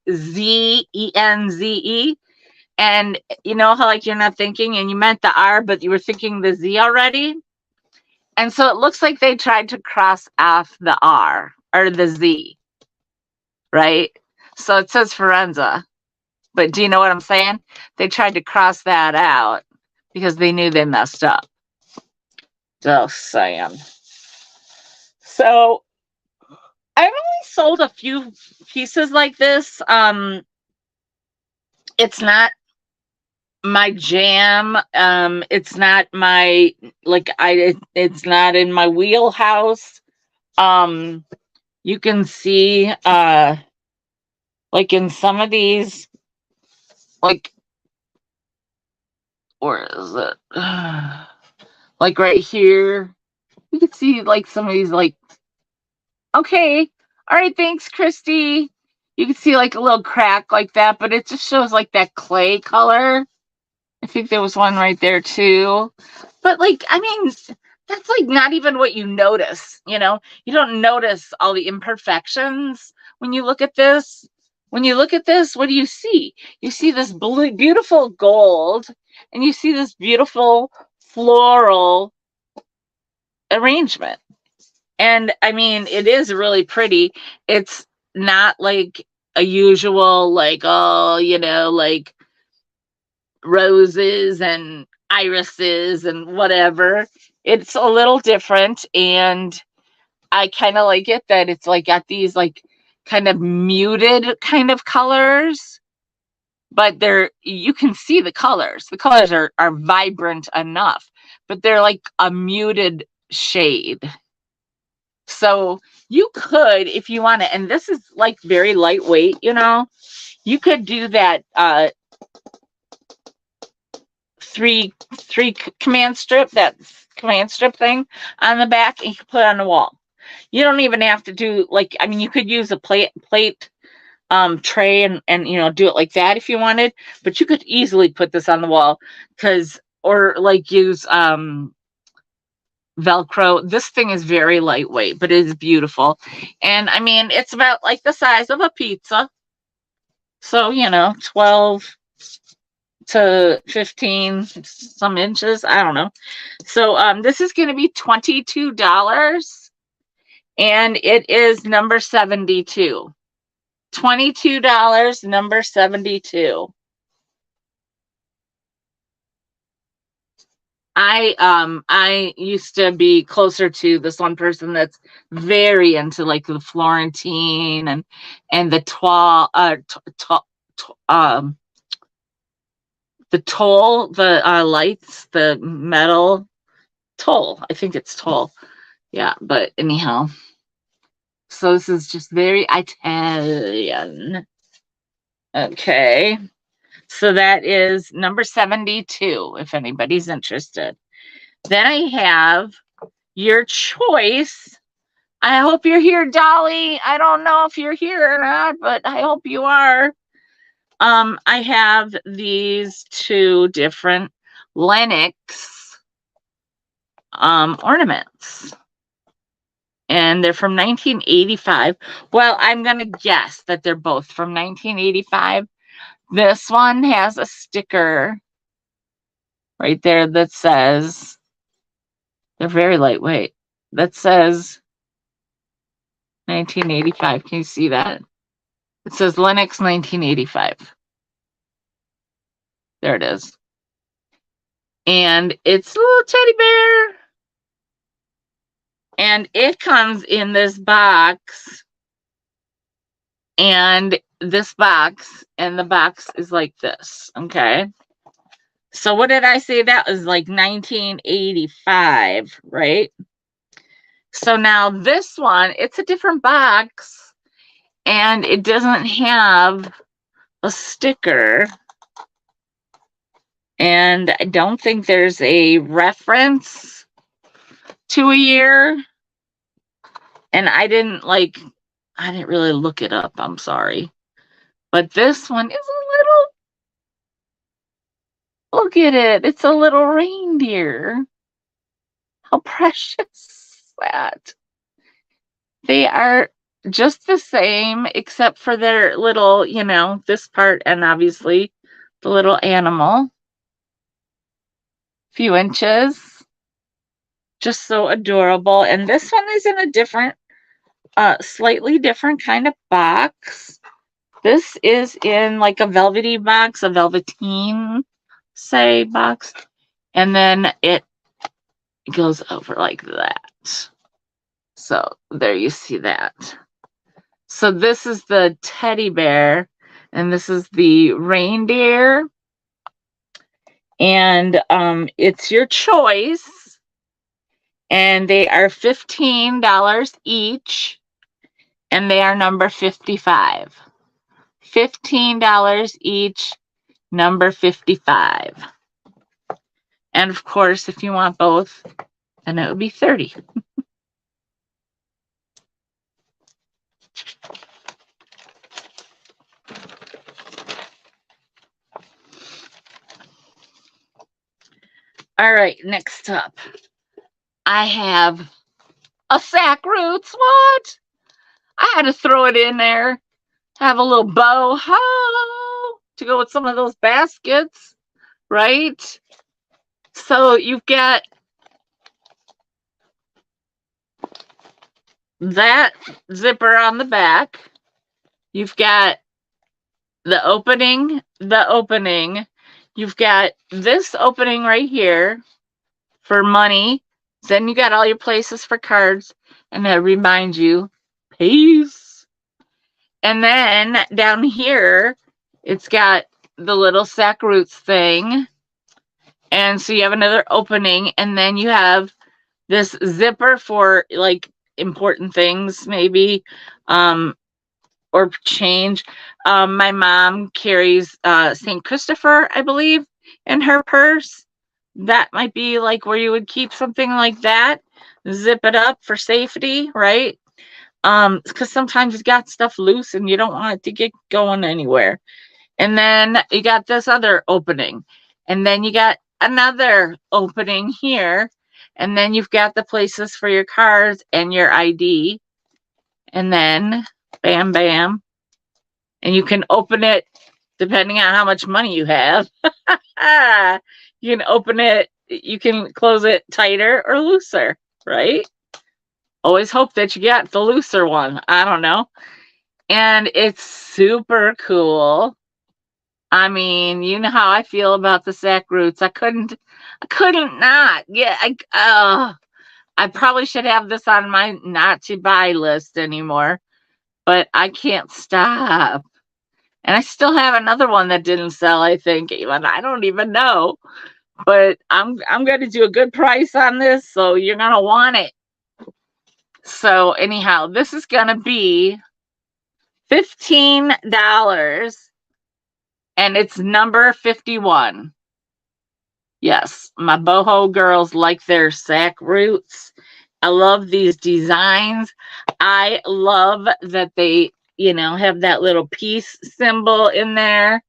And you know how like you're not thinking and you meant the R, but you were thinking the Z already. And so it looks like they tried to cross off the R or the Z, right? So it says Firenze. But do you know what I'm saying? They tried to cross that out because they knew they messed up. Just saying. So I've only sold a few pieces like this. It's not my jam. It's not my it's not in my wheelhouse. You can see like in some of these, like, where is it? Like right here, you can see like some of these, like, okay, all right, thanks, Christy. You can see like a little crack like that, but it just shows like that clay color. I think there was one right there too. But like, I mean, that's like not even what you notice, you know? You don't notice all the imperfections when you look at this. When you look at this, what do you see? You see this beautiful gold, and you see this beautiful floral arrangement. And I mean, it is really pretty. It's not like a usual, like, oh, you know, like roses and irises and whatever. It's a little different, and I kind of like it that it's like got these like kind of muted kind of colors, but you can see the colors. The colors are vibrant enough, but they're like a muted shade. So you could, if you want to, and this is like very lightweight, you know, you could do that three command strip thing on the back, and you can put it on the wall. You don't even have to do like, I mean, you could use a plate tray and you know, do it like that if you wanted, but you could easily put this on the wall, or like use Velcro. This thing is very lightweight, but it is beautiful. And I mean, it's about like the size of a pizza. So, you know, 12 to 15 some inches. I don't know. So this is going to be $22, and it is number 72. $22, number 72. I used to be closer to this one person that's very into like the Florentine and the toile, the toll, the lights, the metal toll. I think it's toll. Yeah, but anyhow. So this is just very Italian. Okay. So that is number 72, if anybody's interested. Then I have your choice. I hope you're here, Dolly. I don't know if you're here or not, but I hope you are. I have these two different Lennox ornaments. And they're from 1985. Well, I'm going to guess that they're both from 1985. This one has a sticker right there that says, they're very lightweight, that says 1985. Can you see that? It says Lennox 1985. There it is. And it's a little teddy bear. And it comes in this box. And this box, and the box is like this, okay? So what did I say? That was like 1985, right? So now this one, it's a different box, and it doesn't have a sticker. And I don't think there's a reference to a year. And I didn't really look it up. I'm sorry. But this one is a little, look at it. It's a little reindeer. How precious is that? They are just the same, except for their little, this part, and obviously the little animal. Few inches. Just so adorable. And this one is in a different, slightly different kind of box. This is in like a velvety box, a velveteen, say, box. And then it goes over like that. So there you see that. So this is the teddy bear, and this is the reindeer. And it's your choice. And they are $15 each. And they are number 55. $15 each, number 55. And of course, if you want both, then it would be 30. All right, next up, I have a sack roots. What? I had to throw it in there. Have a little bow to go with some of those baskets, right? So you've got that zipper on the back. You've got the opening. You've got this opening right here for money. Then you got all your places for cards, and that reminds you, peace. And then down here, it's got the little sack roots thing. And so you have another opening, and then you have this zipper for like important things, maybe, or change. My mom carries St. Christopher, I believe, in her purse. That might be like where you would keep something like that. Zip it up for safety, right? Because sometimes you got stuff loose and you don't want it to get going anywhere. And then you got this other opening. And then you got another opening here. And then you've got the places for your cards and your ID. And then, bam, bam. And you can open it depending on how much money you have. You can open it, you can close it tighter or looser, right? Always hope that you get the looser one. I don't know. And it's super cool. I mean, you know how I feel about the sack roots. I couldn't not. Yeah, I probably should have this on my not to buy list anymore, but I can't stop. And I still have another one that didn't sell, I think, even. I don't even know. But I'm going to do a good price on this, so you're going to want it. So anyhow, this is going to be $15, and it's number 51. Yes, my boho girls like their sack roots. I love these designs. I love that they, have that little peace symbol in there.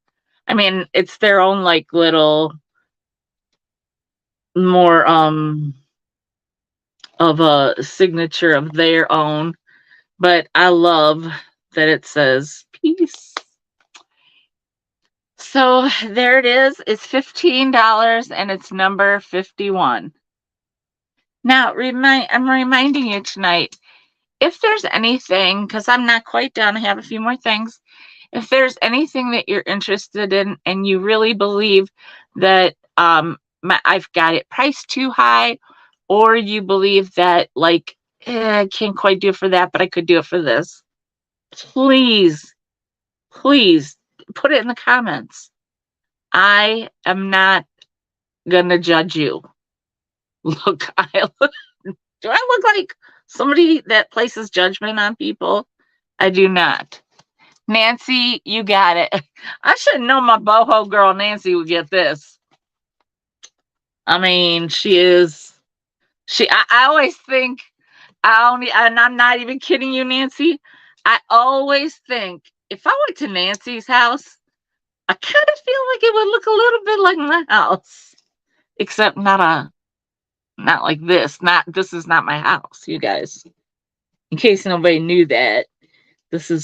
I mean, it's their own like little more of a signature of their own, but I love that it says peace. So there it is. It's $15 and it's number 51. Now, I'm reminding you tonight, if there's anything, because I'm not quite done, I have a few more things. If there's anything that you're interested in and you really believe that I've got it priced too high, or you believe that like I can't quite do it for that, but I could do it for this, please, please put it in the comments. I am not gonna judge you. Look, do I look like somebody that places judgment on people? I do not. Nancy, you got it. I should know my boho girl Nancy would get this. I mean, I always think, and I'm not even kidding you, Nancy. I always think if I went to Nancy's house, I kind of feel like it would look a little bit like my house, except not like this. This is not my house, you guys. In case nobody knew that,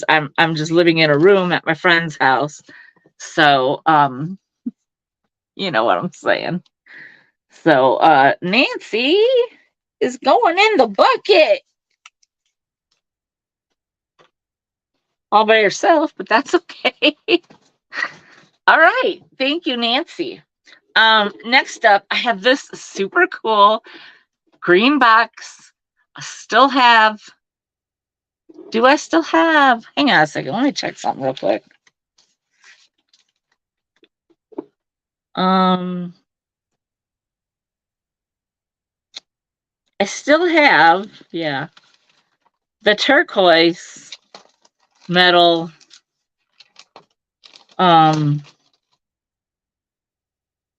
I'm just living in a room at my friend's house. So, you know what I'm saying. So, Nancy is going in the bucket all by herself, but that's okay. All right. Thank you, Nancy. Next up, I have this super cool green box. Do I still have, hang on a second, let me check something real quick. I still have, yeah, the turquoise metal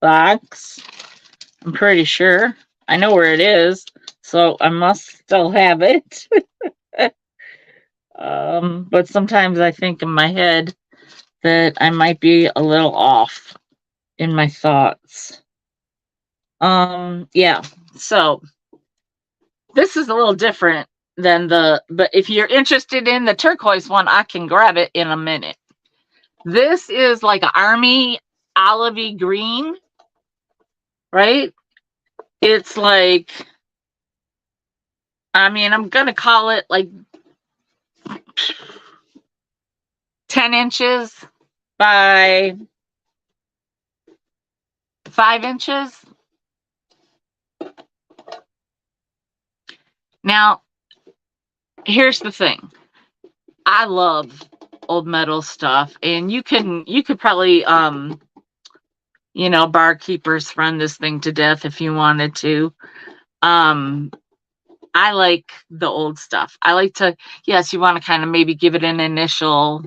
box. I'm pretty sure. I know where it is, so I must still have it. But sometimes I think in my head that I might be a little off in my thoughts. Yeah. So this is a little different than but if you're interested in the turquoise one, I can grab it in a minute. This is like an army olivey green, right? It's like, I mean, I'm going to call it like 10 inches by 5 inches. Now, here's the thing. I love old metal stuff, and you could probably barkeepers friend this thing to death if you wanted to. I like the old stuff. I like to, yes, you want to kind of maybe give it an initial,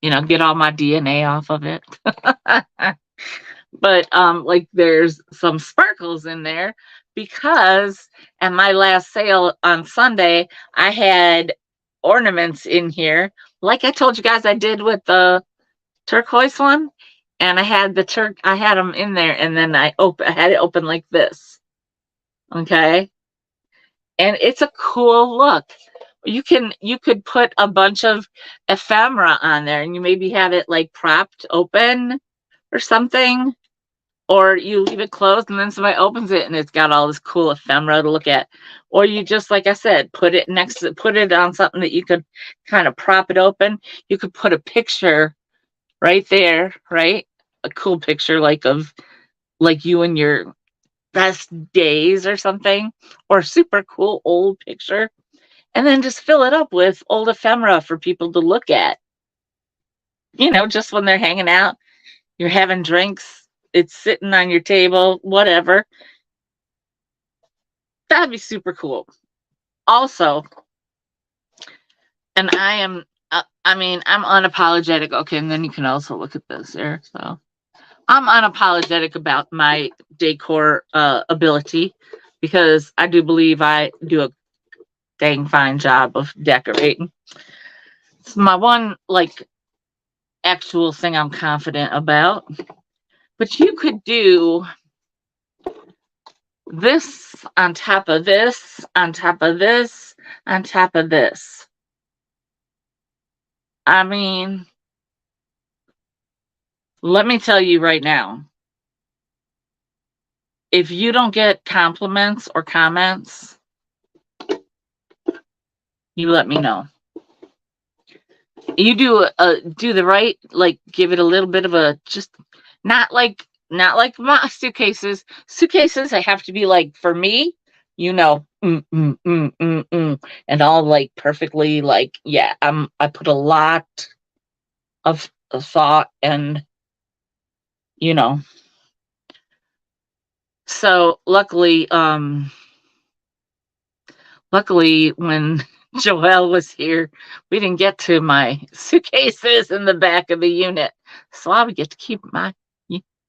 get all my DNA off of it. But like there's some sparkles in there because at my last sale on Sunday, I had ornaments in here. Like I told you guys I did with the turquoise one. And I had I had them in there, and then I had it open like this. Okay. And it's a cool look. You could put a bunch of ephemera on there, and you maybe have it like propped open or something, or you leave it closed and then somebody opens it and it's got all this cool ephemera to look at. Or you just, like I said, put it on something that you could kind of prop it open. You could put a picture right there, right? A cool picture like you and your best days or something, or a super cool old picture, and then just fill it up with old ephemera for people to look at. Just when they're hanging out, you're having drinks, it's sitting on your table, whatever. That'd be super cool. Also, and I'm unapologetic. Okay, and then you can also look at this there. So I'm unapologetic about my decor ability, because I do believe I do a dang fine job of decorating. It's my one, like, actual thing I'm confident about. But you could do this on top of this, on top of this, on top of this. I mean, let me tell you right now, if you don't get compliments or comments, you let me know. You do the right, like give it a little bit of a just not like my suitcases. Suitcases, they have to be like for me, and all like perfectly like yeah. I put a lot of thought and you know. So luckily when Joelle was here, we didn't get to my suitcases in the back of the unit, so I would get to keep my.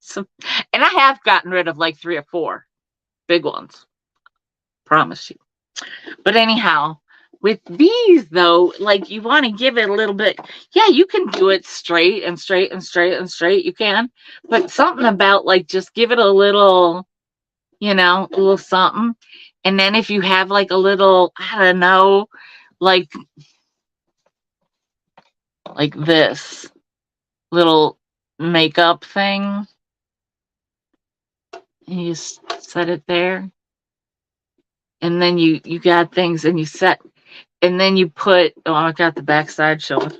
So, and I have gotten rid of like 3 or 4 big ones, promise you. But anyhow, with these though, like you want to give it a little bit. Yeah, you can do it straight and straight and straight and straight. You can, but something about like just give it a little, a little something. And then if you have like a little, I don't know, like this little makeup thing, you just set it there. And then you got things and you set, and then you put, oh, I got the backside showing.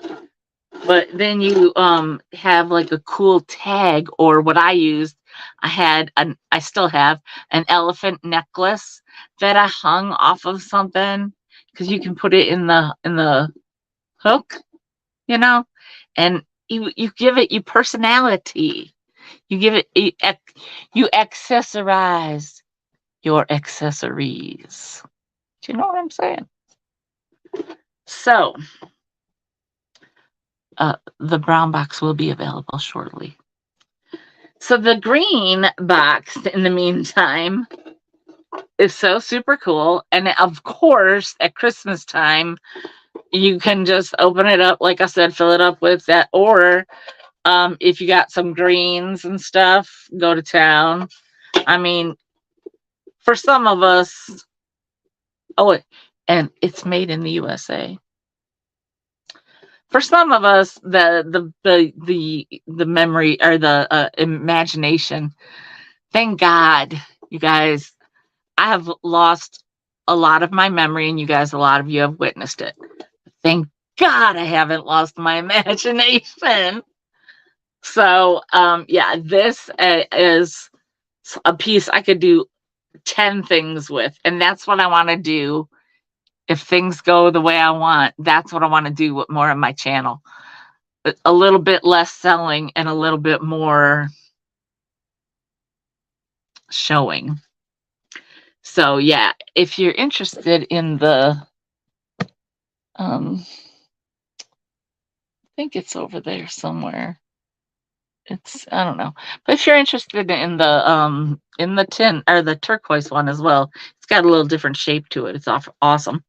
But then you have like a cool tag, or what I used, I still have an elephant necklace that I hung off of something, because you can put it in the hook, and you give it your personality. You give it you accessorize your accessories. Do you know what I'm saying? So the brown box will be available shortly. So the green box, in the meantime, is so super cool. And of course, at Christmas time, you can just open it up, like I said, fill it up with that. Or if you got some greens and stuff, go to town. I mean, for some of us, and it's made in the USA. For some of us, the memory or the imagination. Thank God, you guys. I have lost a lot of my memory, and you guys, a lot of you have witnessed it. Thank God, I haven't lost my imagination. So, yeah, this is a piece I could do 10 things with, and that's what I want to do. If things go the way I want, that's what I want to do with more of my channel. A little bit less selling and a little bit more showing. So yeah, if you're interested in the, I think it's over there somewhere. I don't know, but if you're interested in the tin or the turquoise one as well, it's got a little different shape to it. It's awesome.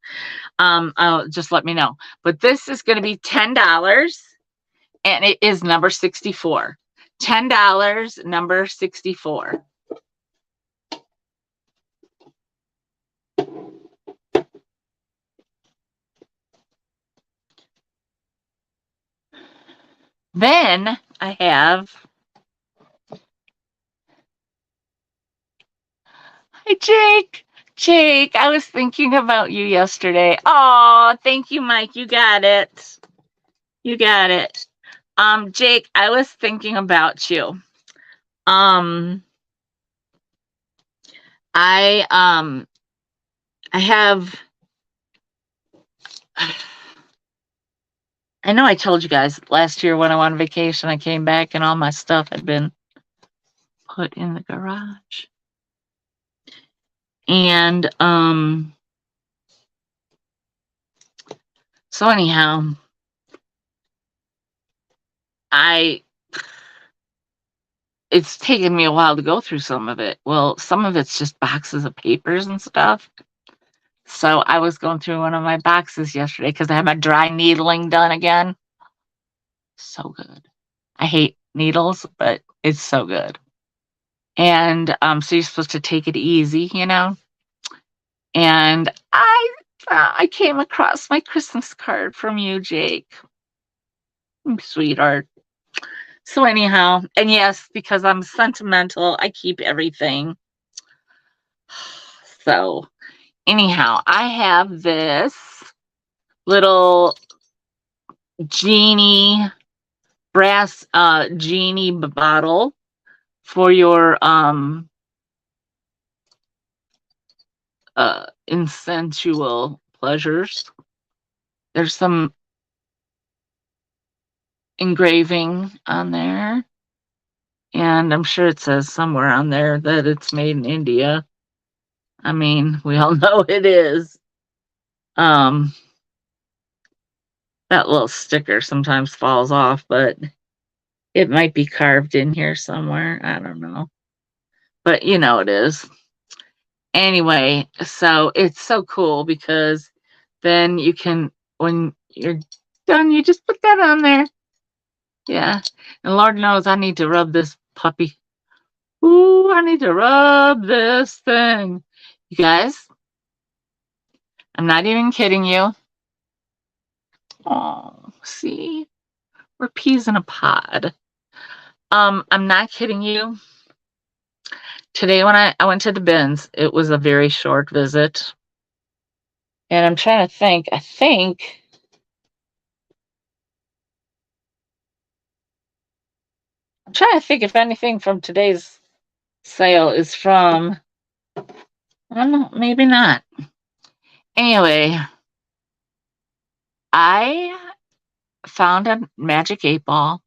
Just let me know. But this is going to be $10, and it is number 64. $10, number 64. Then I have, hi Jake. Jake, I was thinking about you yesterday. Oh, thank you, Mike. You got it. You got it. Jake, I was thinking about you. I have, I know I told you guys last year when I went on vacation, I came back and all my stuff had been put in the garage. And so anyhow, it's taken me a while to go through some of it. Well, some of it's just boxes of papers and stuff. So I was going through one of my boxes yesterday because I had my dry needling done again. So good. I hate needles, but it's so good. And so you're supposed to take it easy, you know. And I came across my Christmas card from you, Jake, sweetheart. So anyhow, and yes, because I'm sentimental, I keep everything. So anyhow, I have this little Genie brass Genie bottle for your insensual pleasures. There's some engraving on there, and I'm sure it says somewhere on there that it's made in India. I mean, we all know it is. Um, that little sticker sometimes falls off, but it might be carved in here somewhere. I don't know. But you know it is. Anyway, so it's so cool because then you can, when you're done, you just put that on there. Yeah. And Lord knows I need to rub this puppy. Ooh, I need to rub this thing. You guys, I'm not even kidding you. Oh, see? We're peas in a pod. I'm not kidding you. Today when I went to the bins, it was a very short visit. And I'm trying to think. I'm trying to think if anything from today's sale is from, I don't know, maybe not. Anyway, I found a magic 8-ball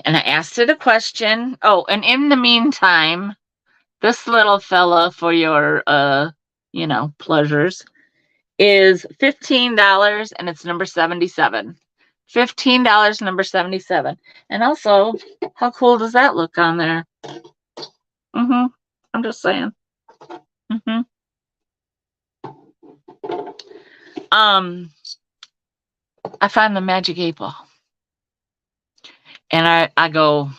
and I asked it a question. Oh, and in the meantime, this little fella for your pleasures is $15 and it's number 77. $15, number 77. And also, how cool does that look on there? I'm just saying. I find the magic 8-ball. And I go,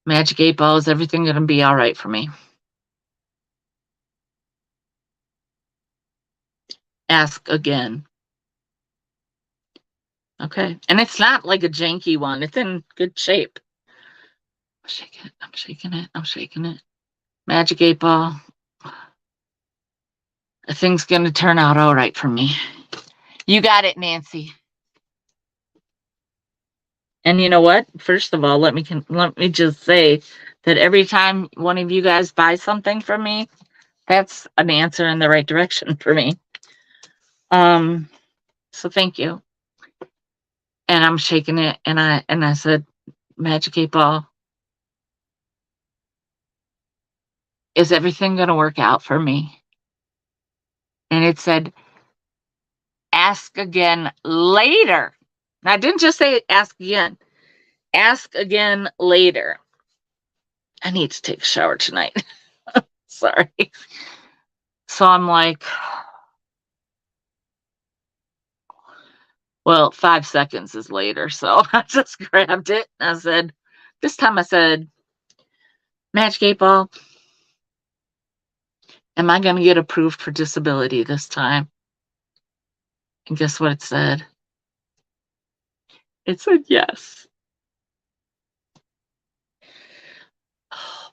magic 8-ball, is everything going to be all right for me? Ask again. Okay. And it's not like a janky one. It's in good shape. I'm shaking it. Magic 8-ball. I think's going to turn out all right for me. You got it, Nancy. And you know what? First of all, let me just say that every time one of you guys buys something from me, that's an answer in the right direction for me. So thank you. And I'm shaking it, and I said, magic 8-ball, is everything going to work out for me? And it said, ask again later. And I didn't just say ask again. Ask again later. I need to take a shower tonight. Sorry. So I'm like, well, 5 seconds is later. So I just grabbed it. I said, this time I said, magic 8-ball, am I going to get approved for disability this time? And guess what it said? It said yes.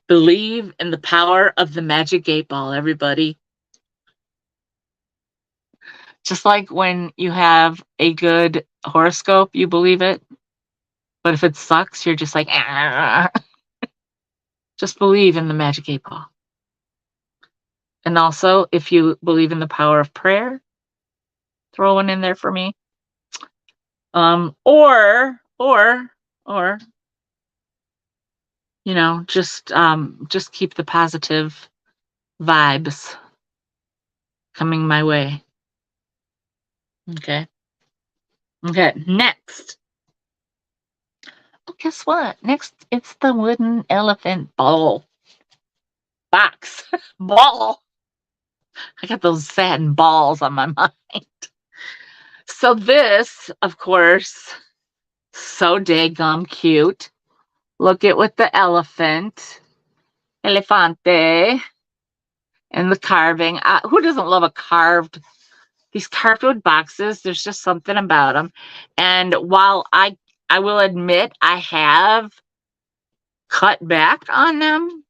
Believe in the power of the magic 8-ball, everybody. Just like when you have a good horoscope, you believe it. But if it sucks, you're just like, ah. Just believe in the magic 8-ball. And also, if you believe in the power of prayer, throw one in there for me. Or just keep the positive vibes coming my way. Okay, next. Oh, guess what? Next, it's the wooden elephant box. Ball. I got those satin balls on my mind. So this, of course, so daggum cute. Look at with the elephant, elefante, and the carving. Who doesn't love these carved wood boxes? There's just something about them. And while I will admit I have cut back on them,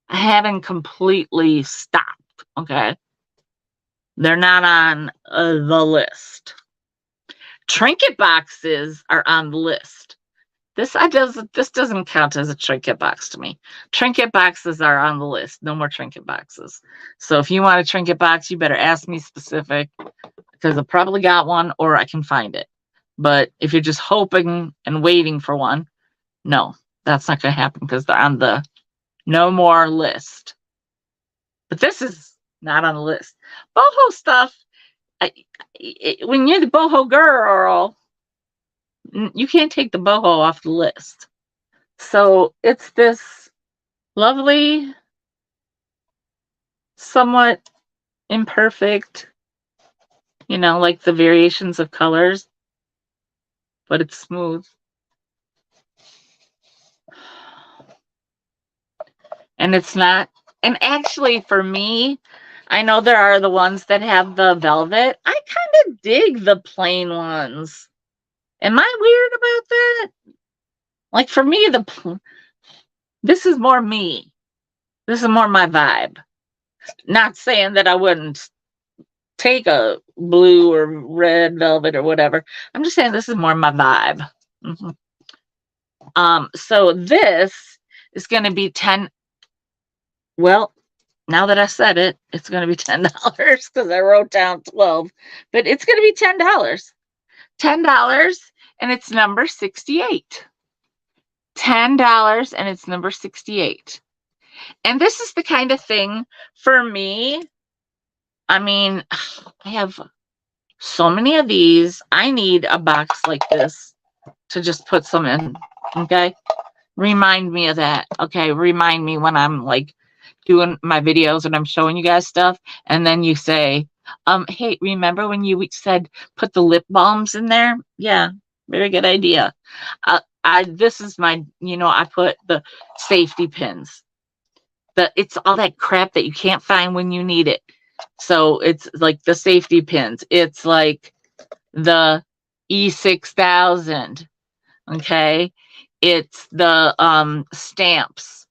I haven't completely stopped. Okay, they're not on the list. Trinket boxes are on the list. This doesn't count as a trinket box to me. Trinket boxes are on the list. No more trinket boxes. So if you want a trinket box, you better ask me specific, because I probably got one or I can find it. But if you're just hoping and waiting for one, no, that's not going to happen because they're on the no more list. But this is not on the list. Boho stuff, when you're the boho girl, you can't take the boho off the list. So it's this lovely, somewhat imperfect, like the variations of colors, but it's smooth. And it's not, and actually for me, I know there are the ones that have the velvet. I kind of dig the plain ones. Am I weird about that? Like for me, this is more me. This is more my vibe. Not saying that I wouldn't take a blue or red velvet or whatever. I'm just saying this is more my vibe. So this is going to be 10. Well, now that I said it, it's going to be $10 because I wrote down 12, but it's going to be $10. $10, and it's number 68. $10, and it's number 68. And this is the kind of thing for me. I mean, I have so many of these. I need a box like this to just put some in. Okay. Remind me of that. Okay. Remind me when I'm like doing my videos and I'm showing you guys stuff. And then you say, hey, remember when you said put the lip balms in there? Yeah. Very good idea. This is my, I put the safety pins. It's all that crap that you can't find when you need it. So it's like the safety pins. It's like the E6000. Okay. It's the stamps.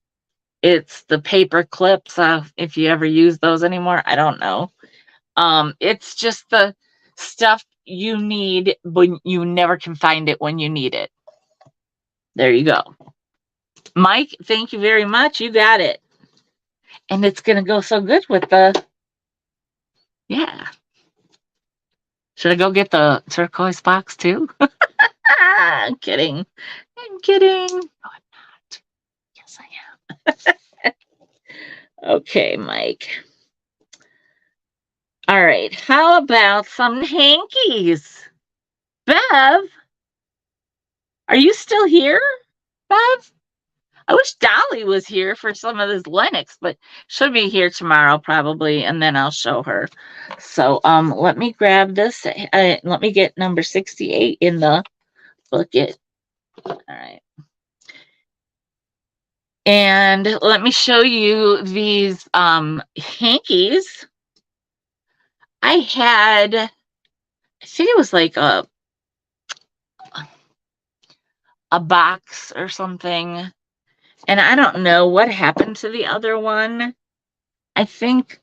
It's the paper clips. If you ever use those anymore, I don't know. It's just the stuff you need, but you never can find it when you need it. There you go. Mike, thank you very much. You got it. And it's going to go so good with yeah. Should I go get the turquoise box too? I'm kidding. I'm kidding. No, I'm not. Yes, I am. Okay, Mike. All right. How about some hankies? Bev, are you still here, Bev? I wish Dolly was here for some of this Lennox, but she'll be here tomorrow probably, and then I'll show her. So let me grab this. Let me get number 68 in the bucket. All right. And let me show you these hankies. I think it was like a box or something. And I don't know what happened to the other one. I think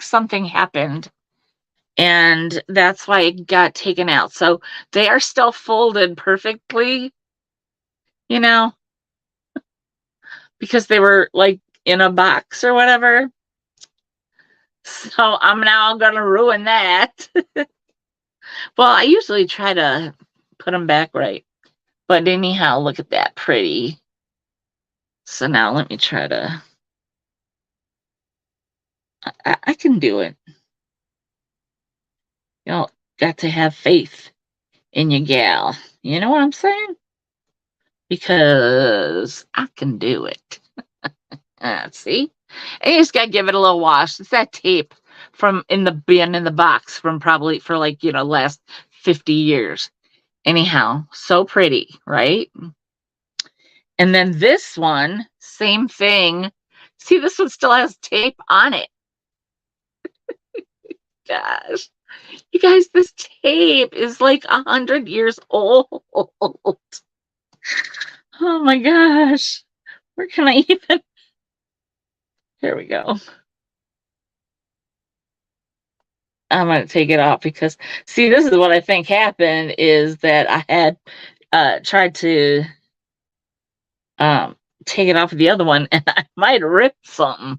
something happened. And that's why it got taken out. So they are still folded perfectly, because they were like in a box or whatever. So I'm now going to ruin that. Well, I usually try to put them back right. But anyhow, look at that pretty. So now let me try to. I can do it. Got to have faith in your gal. You know what I'm saying? Because I can do it. See? And you just got to give it a little wash. It's that tape. from in the bin in the box from probably for like, last 50 years. Anyhow, so pretty, right? And then this one, same thing. See, this one still has tape on it. Gosh, you guys, this tape is like 100 years old. Oh my gosh. Where can I even? Here we go. I'm going to take it off because, see, this is what I think happened is that I had tried to take it off of the other one and I might have ripped something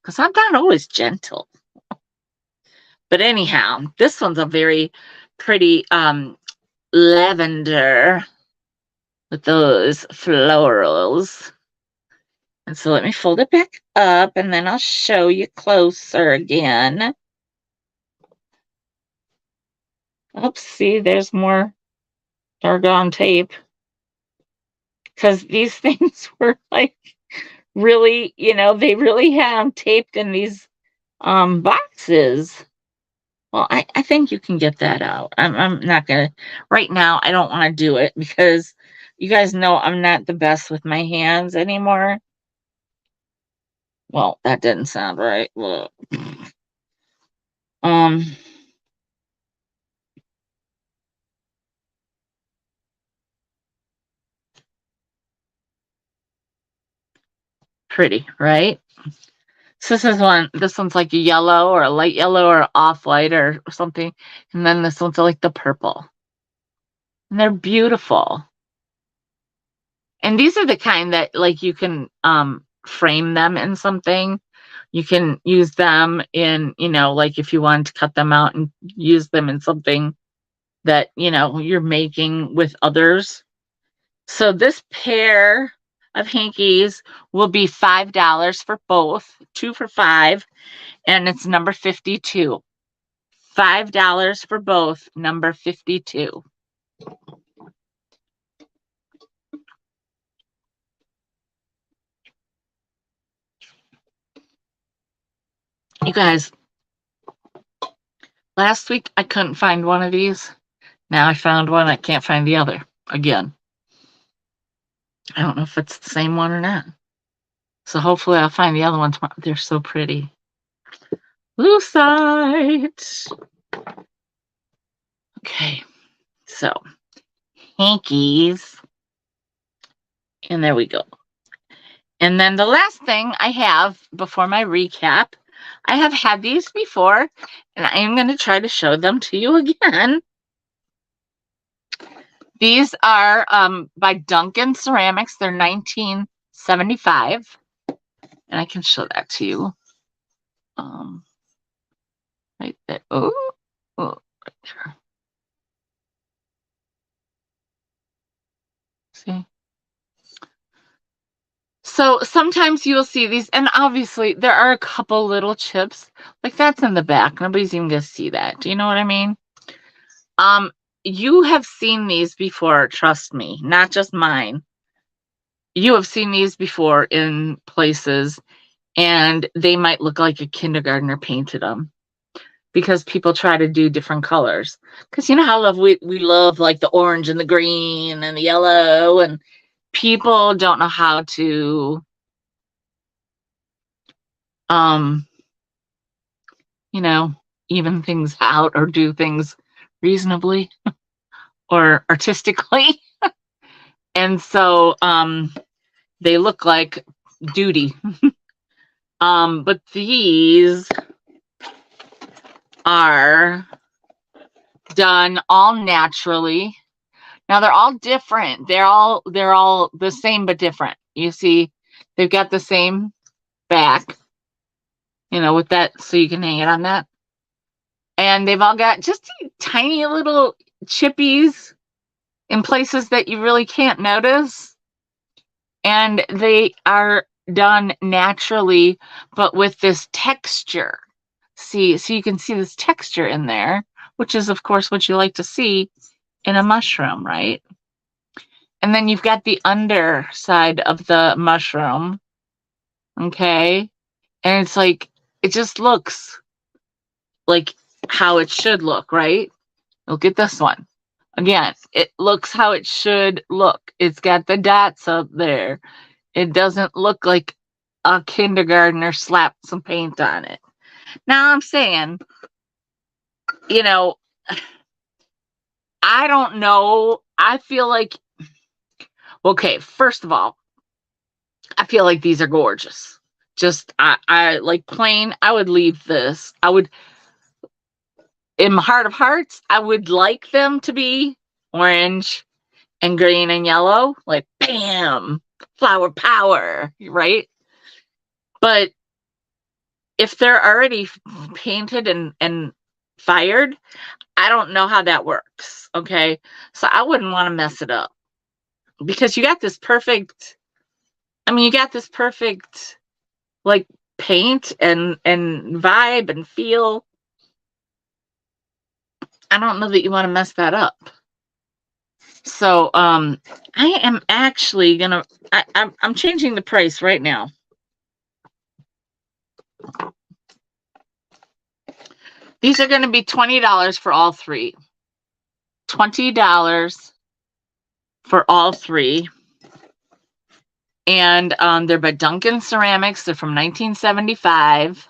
because I'm not always gentle. But anyhow, this one's a very pretty lavender with those florals. And so let me fold it back up and then I'll show you closer again. Oops, see, there's more doggone tape. Because these things were like really, they really had them taped in these boxes. Well, I think you can get that out. I'm not gonna right now. I don't want to do it because you guys know I'm not the best with my hands anymore. Well, that didn't sound right. Look. Pretty, right? So this one's like a yellow or a light yellow or off-white or something. And then this one's like the purple. And they're beautiful. And these are the kind that like you can frame them in something. You can use them in, like if you want to cut them out and use them in something that, you're making with others. So this pair of hankies will be $5 for both, 2 for $5, and it's number 52. $5 for both, number 52. You guys, last week I couldn't find one of these. Now I found one. I can't find the other again. I don't know if it's the same one or not. So hopefully I'll find the other one tomorrow. They're so pretty. Lucite. Okay, so hankies. And there we go. And then the last thing I have before my recap, I have had these before, and I am going to try to show them to you again. These are by Duncan Ceramics. They're $19.75, and I can show that to you. Right there. Oh, right there. See? So sometimes you will see these, and obviously there are a couple little chips. Like that's in the back. Nobody's even going to see that. Do you know what I mean? You have seen these before, trust me, not just mine. You have seen these before in places, and they might look like a kindergartner painted them because people try to do different colors. Because you know how we love like the orange and the green and the yellow, and people don't know how to even things out or do things reasonably or artistically. And so they look like duty. But these are done all naturally. Now they're all different. They're all the same but different. You see, they've got the same back, with that, so you can hang it on that. And they've all got just tiny little chippies in places that you really can't notice. And they are done naturally, but with this texture. See, so you can see this texture in there, which is, of course, what you like to see in a mushroom, right? And then you've got the underside of the mushroom, okay? And it's like, it just looks like how it should look, right? Look at this one. Again, it looks how it should look. It's got the dots up there. It doesn't look like a kindergartner slapped some paint on it. Now I'm saying, you know, I don't know. I feel like, okay, first of all, I feel like these are gorgeous. Just, I like plain, I would leave this. I would, in my heart of hearts, I would like them to be orange and green and yellow. Like, bam, flower power, right? But if they're already painted and fired, I don't know how that works. Okay. So I wouldn't want to mess it up because you got this perfect, I mean, you got this perfect like paint and vibe and feel. I don't know that you want to mess that up. So I am actually gonna I'm changing the price right now. These are going to be $20 for all three. $20 for all three. And they're by Duncan Ceramics. They're from 1975.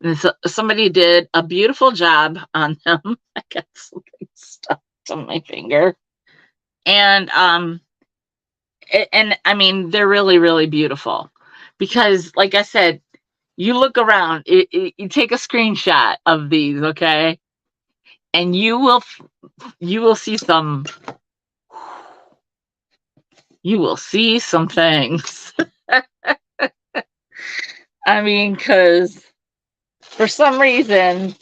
And so somebody did a beautiful job on them. I got something stuck on my finger. And I mean, they're really, really beautiful. Because, like I said, you look around, you take a screenshot of these, okay? And you will see some, things. I mean, because for some reason,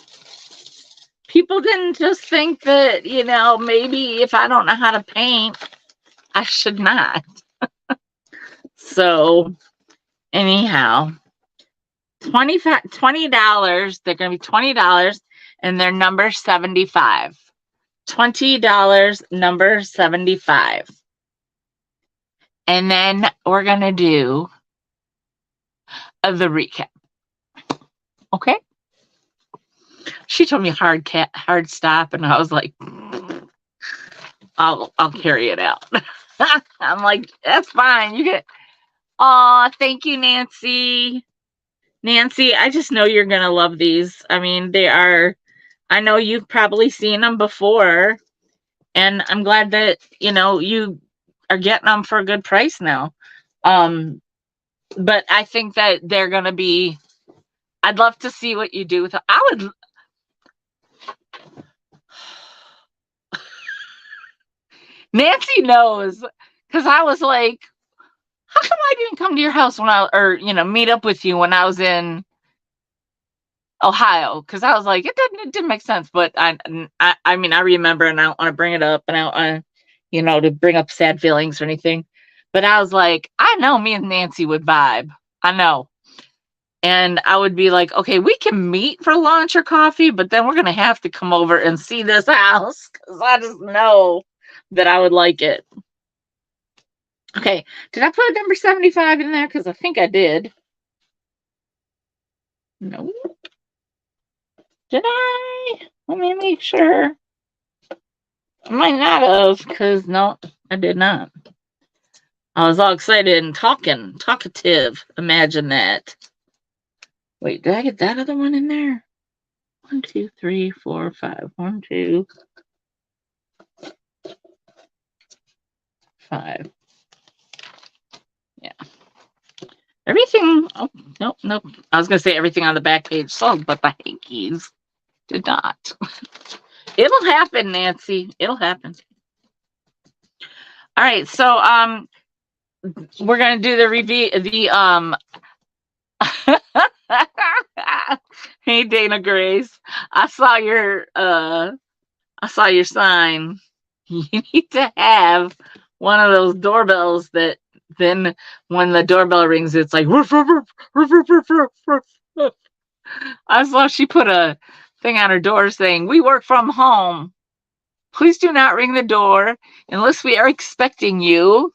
people didn't just think that, you know, maybe if I don't know how to paint, I should not. So, anyhow, $20. They're going to be $20, and they're number 75. $20, number 75. And then we're going to do the recap. Okay? She told me hard stop, and I was like, I'll carry it out. I'm like, that's fine. You get. Oh, thank you, Nancy. Nancy, I just know you're gonna love these. I mean, they are. I know you've probably seen them before, and I'm glad that you know you are getting them for a good price now. But I think that they're gonna be. I'd love to see what you do with them. I would. Nancy knows, because I was like, how come I didn't come to your house meet up with you when I was in Ohio? Because I was like, it didn't make sense. But I mean, I remember, and I don't want to bring it up, and I don't want to bring up sad feelings or anything. But I was like, I know me and Nancy would vibe. I know. And I would be like, okay, we can meet for lunch or coffee, but then we're going to have to come over and see this house because I just know that I would like it. Okay, did I put number 75 in there? Because I think I did. No. Did I? Let me make sure. I might not have, because no, I did not. I was all excited and talkative. Imagine that. Wait, did I get that other one in there? 1, 2, 3, 4, 5. 1, 2, 5. Yeah. Everything. Oh, nope. I was going to say everything on the back page sold, but the hankies did not. It'll happen, Nancy. It'll happen. All right. So, we're going to do the review. Hey, Dana Grace. I saw your sign. You need to have one of those doorbells that then when the doorbell rings, it's like roof, roof, roof, roof, roof, roof, roof, roof, roof. I saw she put a thing on her door saying, "We work from home. Please do not ring the door unless we are expecting you.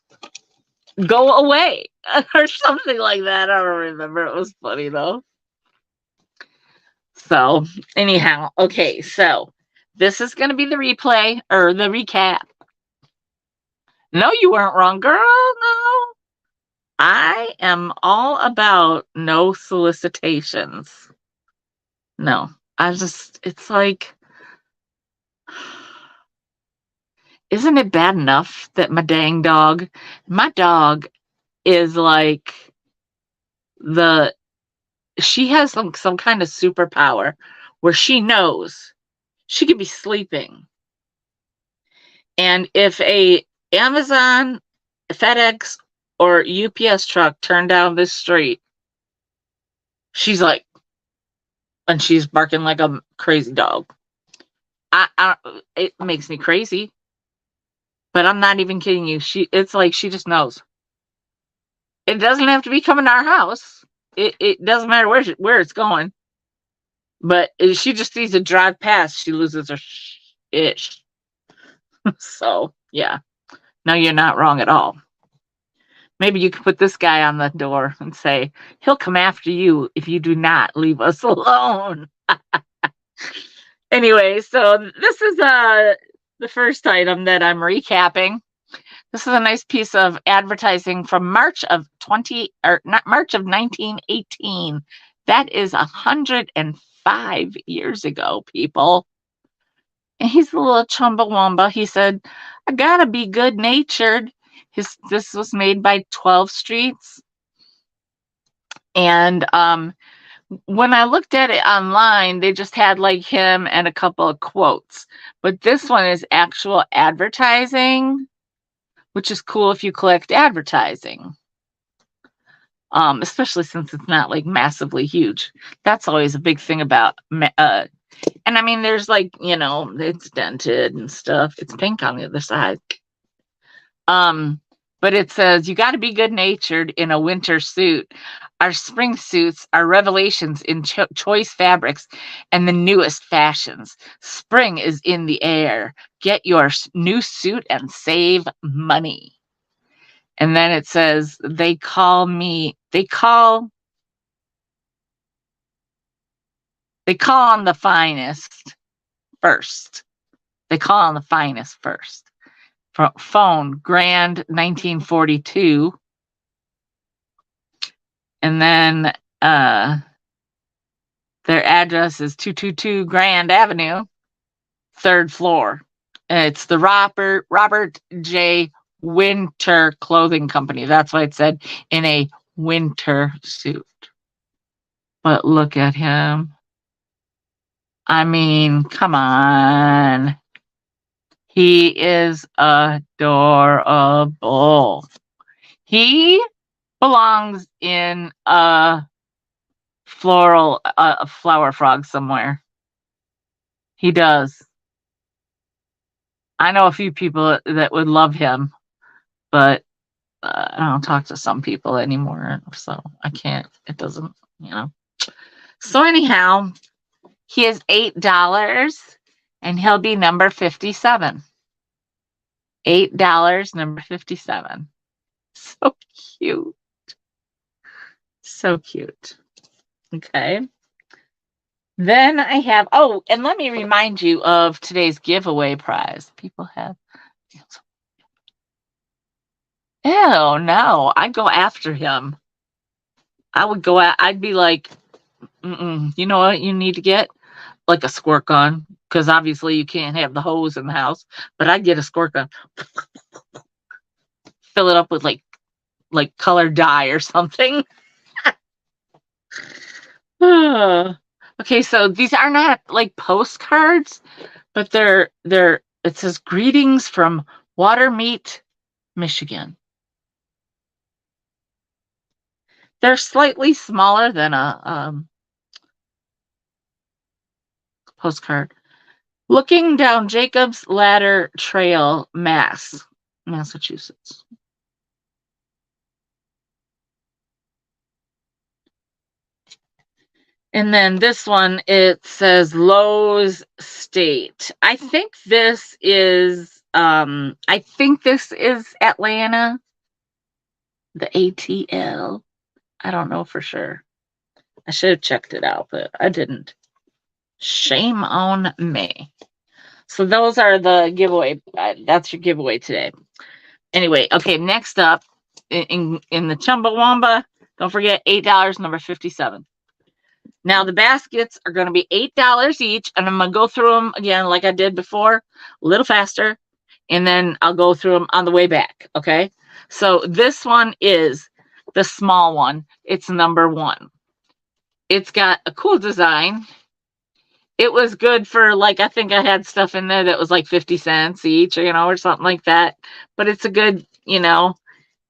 Go away," or something like that. I don't remember. It was funny though. So anyhow, okay, so this is going to be the replay or the recap. No, you weren't wrong, girl. No, I am all about no solicitations. No, it's like, isn't it bad enough that my dog is like she has some kind of superpower where she knows she could be sleeping. And if a Amazon, FedEx, or UPS truck turned down this street, she's like, and she's barking like a crazy dog. It makes me crazy, but I'm not even kidding you. It's like she just knows. It doesn't have to be coming to our house. It doesn't matter where it's going. But if she just sees it drive past, she loses her ish. So yeah, no, you're not wrong at all. Maybe you could put this guy on the door and say, he'll come after you if you do not leave us alone. Anyway, so this is the first item that I'm recapping. This is a nice piece of advertising from March of 1918. That is 105 years ago, people. And he's a little chumbawamba. He said, I gotta be good natured. This was made by 12 Streets. And when I looked at it online, they just had like him and a couple of quotes. But this one is actual advertising, which is cool if you collect advertising. Especially since it's not like massively huge. That's always a big thing about and I mean, there's like, it's dented and stuff. It's pink on the other side. But it says, you got to be good natured in a winter suit. Our spring suits are revelations in choice fabrics and the newest fashions. Spring is in the air. Get your new suit and save money. And then it says, they call on the finest first. They call on the finest first. Phone, Grand 1942. And then their address is 222 Grand Avenue, 3rd floor. It's the Robert J. Winter Clothing Company. That's why it said in a winter suit. But look at him. I mean, come on. He is adorable. He belongs in a flower frog somewhere. He does. I know a few people that would love him, but I don't talk to some people anymore, so I can't. It doesn't, So anyhow, he is $8, and he'll be number 57. $8, number 57. So cute. So cute. Okay. Then I have, and let me remind you of today's giveaway prize. People have. Oh, no. I'd go after him. I'd be like, you know what you need to get? Like a squirt gun. Because obviously you can't have the hose in the house. But I'd get a squirt gun. Fill it up with like colored dye or something. Okay, so these are not like postcards, but it says greetings from Watermeet, Michigan. They're slightly smaller than a postcard. Looking down Jacob's Ladder Trail, Massachusetts. And then this one, it says Lowe's State. I think this is Atlanta. The ATL. I don't know for sure. I should have checked it out, but I didn't. Shame on me. So those are the giveaway. That's your giveaway today. Anyway, okay, next up in the Chumbawamba, don't forget $8, number 57. Now the baskets are going to be $8 each, and I'm going to go through them again like I did before, a little faster, and then I'll go through them on the way back, okay? So this one is the small one. It's number 1. It's got a cool design. It was good for, like, I think I had stuff in there that was like 50 cents each, you know, or something like that. But it's a good, you know,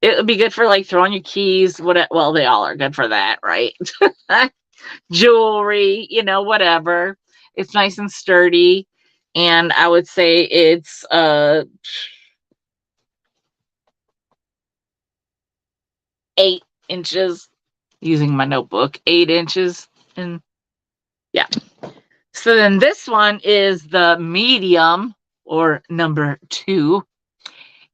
it would be good for like throwing your keys. Well, they all are good for that, right? Jewelry, you know, whatever. It's nice and sturdy. And I would say it's 8 inches, using my notebook, 8 inches. And yeah. So then this one is the medium, or number 2.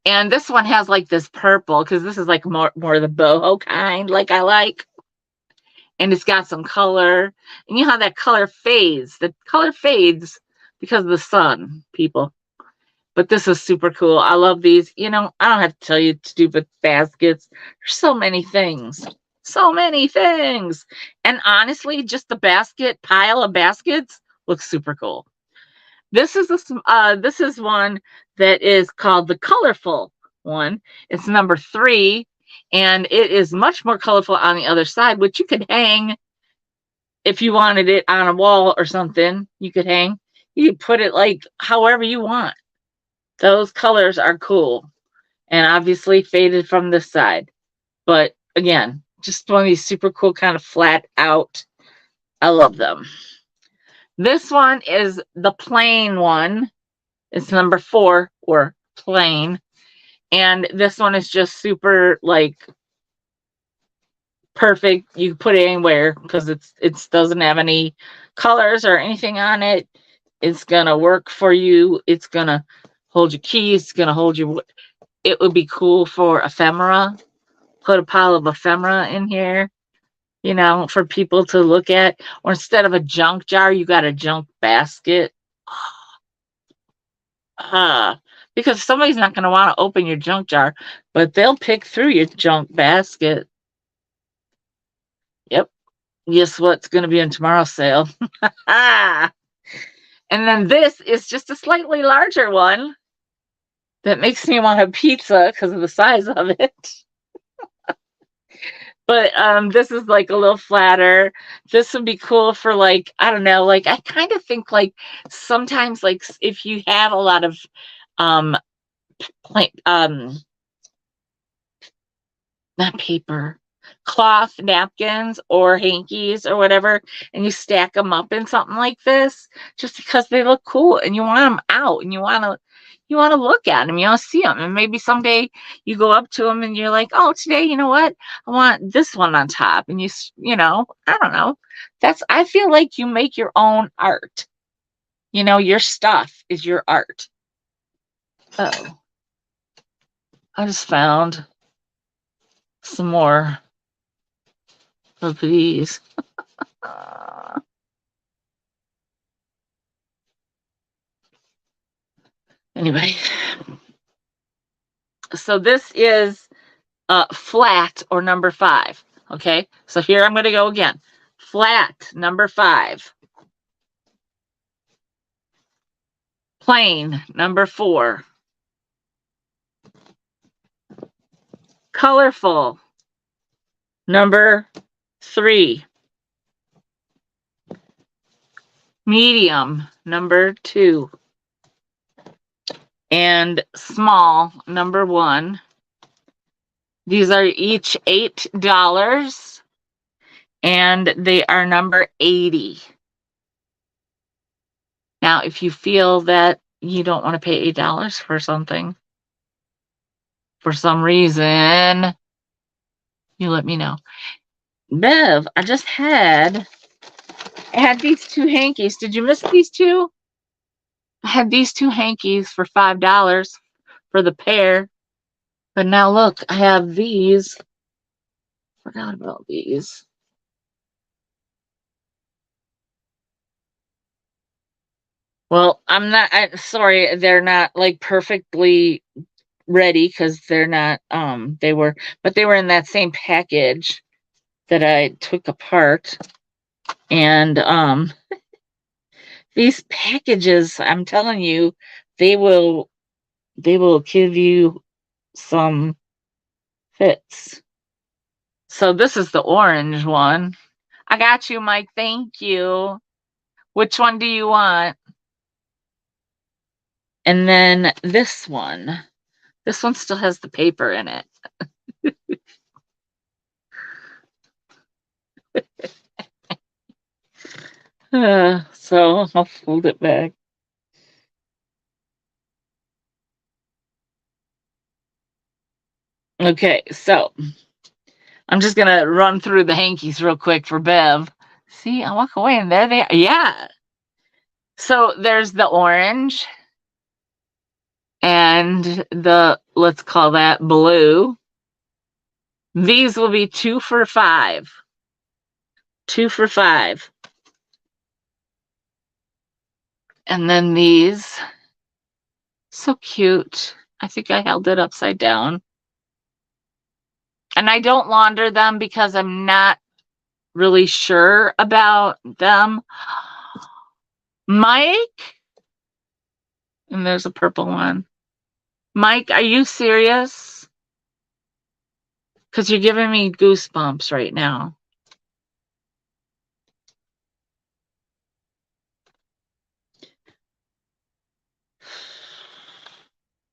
And this one has like this purple, because this is like more of the boho kind, like I like. And it's got some color. And you know how that color fades. The color fades because of the sun, people. But this is super cool. I love these. You know, I don't have to tell you stupid baskets. There's so many things. So many things. And honestly, just the basket, pile of baskets looks super cool. This is one that is called the colorful one. It's number 3, and it is much more colorful on the other side, which you could hang if you wanted it on a wall or something. You could hang. You could put it like however you want. Those colors are cool, and obviously faded from this side. But again, just one of these super cool kind of flat out. I love them. This one is the plain one. It's number 4, or plain. And this one is just super, like, perfect. You can put it anywhere because it doesn't have any colors or anything on it. It's gonna work for you. It's gonna hold your keys. It's gonna hold your. It would be cool for ephemera. Put a pile of ephemera in here, you know, for people to look at. Or instead of a junk jar, you got a junk basket. Because somebody's not going to want to open your junk jar, but they'll pick through your junk basket. Yep. Guess what's going to be in tomorrow's sale? And then this is just a slightly larger one that makes me want a pizza because of the size of it. But this is like a little flatter. This would be cool for, like, I don't know, like, I kind of think like sometimes, like, if you have a lot of not paper, cloth napkins or hankies or whatever, and you stack them up in something like this just because they look cool and you want them out and you want to look at them, you want to see them, and maybe someday you go up to them and you're like, oh, today, you know what, I want this one on top, and you know, I don't know, I feel like you make your own art, you know, your stuff is your art. Oh, I just found some more of these. Anyway, so this is flat, or number 5. Okay, so here I'm going to go again. Flat, number 5. Plain, number 4. Colorful, number 3. Medium, number 2. And small, number 1. These are each $8, and they are number 80. Now, if you feel that you don't want to pay $8 for something, for some reason, you let me know. Bev, I had these 2 hankies. Did you miss these 2? I had these 2 hankies for $5 for the pair. But now look, I have these. Forgot about these. Well, I'm not sorry, they're not like perfectly ready because they're not they were in that same package that I took apart. And these packages, I'm telling you, they will give you some fits. So this is the orange one. I got you, Mike. Thank you. Which one do you want? And then this one. This one still has the paper in it. So I'll fold it back. Okay, so I'm just gonna run through the hankies real quick for Bev. See, I walk away and there they are. Yeah. So there's the orange and the, let's call that blue. These will be 2 for $5. 2 for $5. And then these, so cute. I think I held it upside down. And I don't launder them because I'm not really sure about them. Mike, and there's a purple one. Mike, are you serious? Because you're giving me goosebumps right now.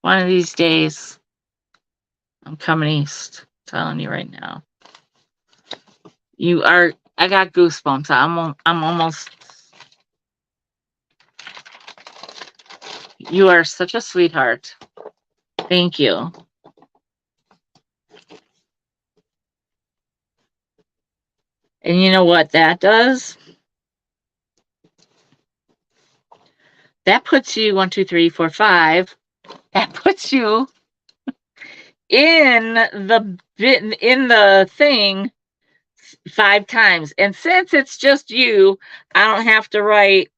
One of these days, I'm coming east. I'm telling you right now. I got goosebumps. I'm almost. You are such a sweetheart. Thank you. And you know what that does? That puts you 1, 2, 3, 4, 5. That puts you in the thing 5 times. And since it's just you, I don't have to write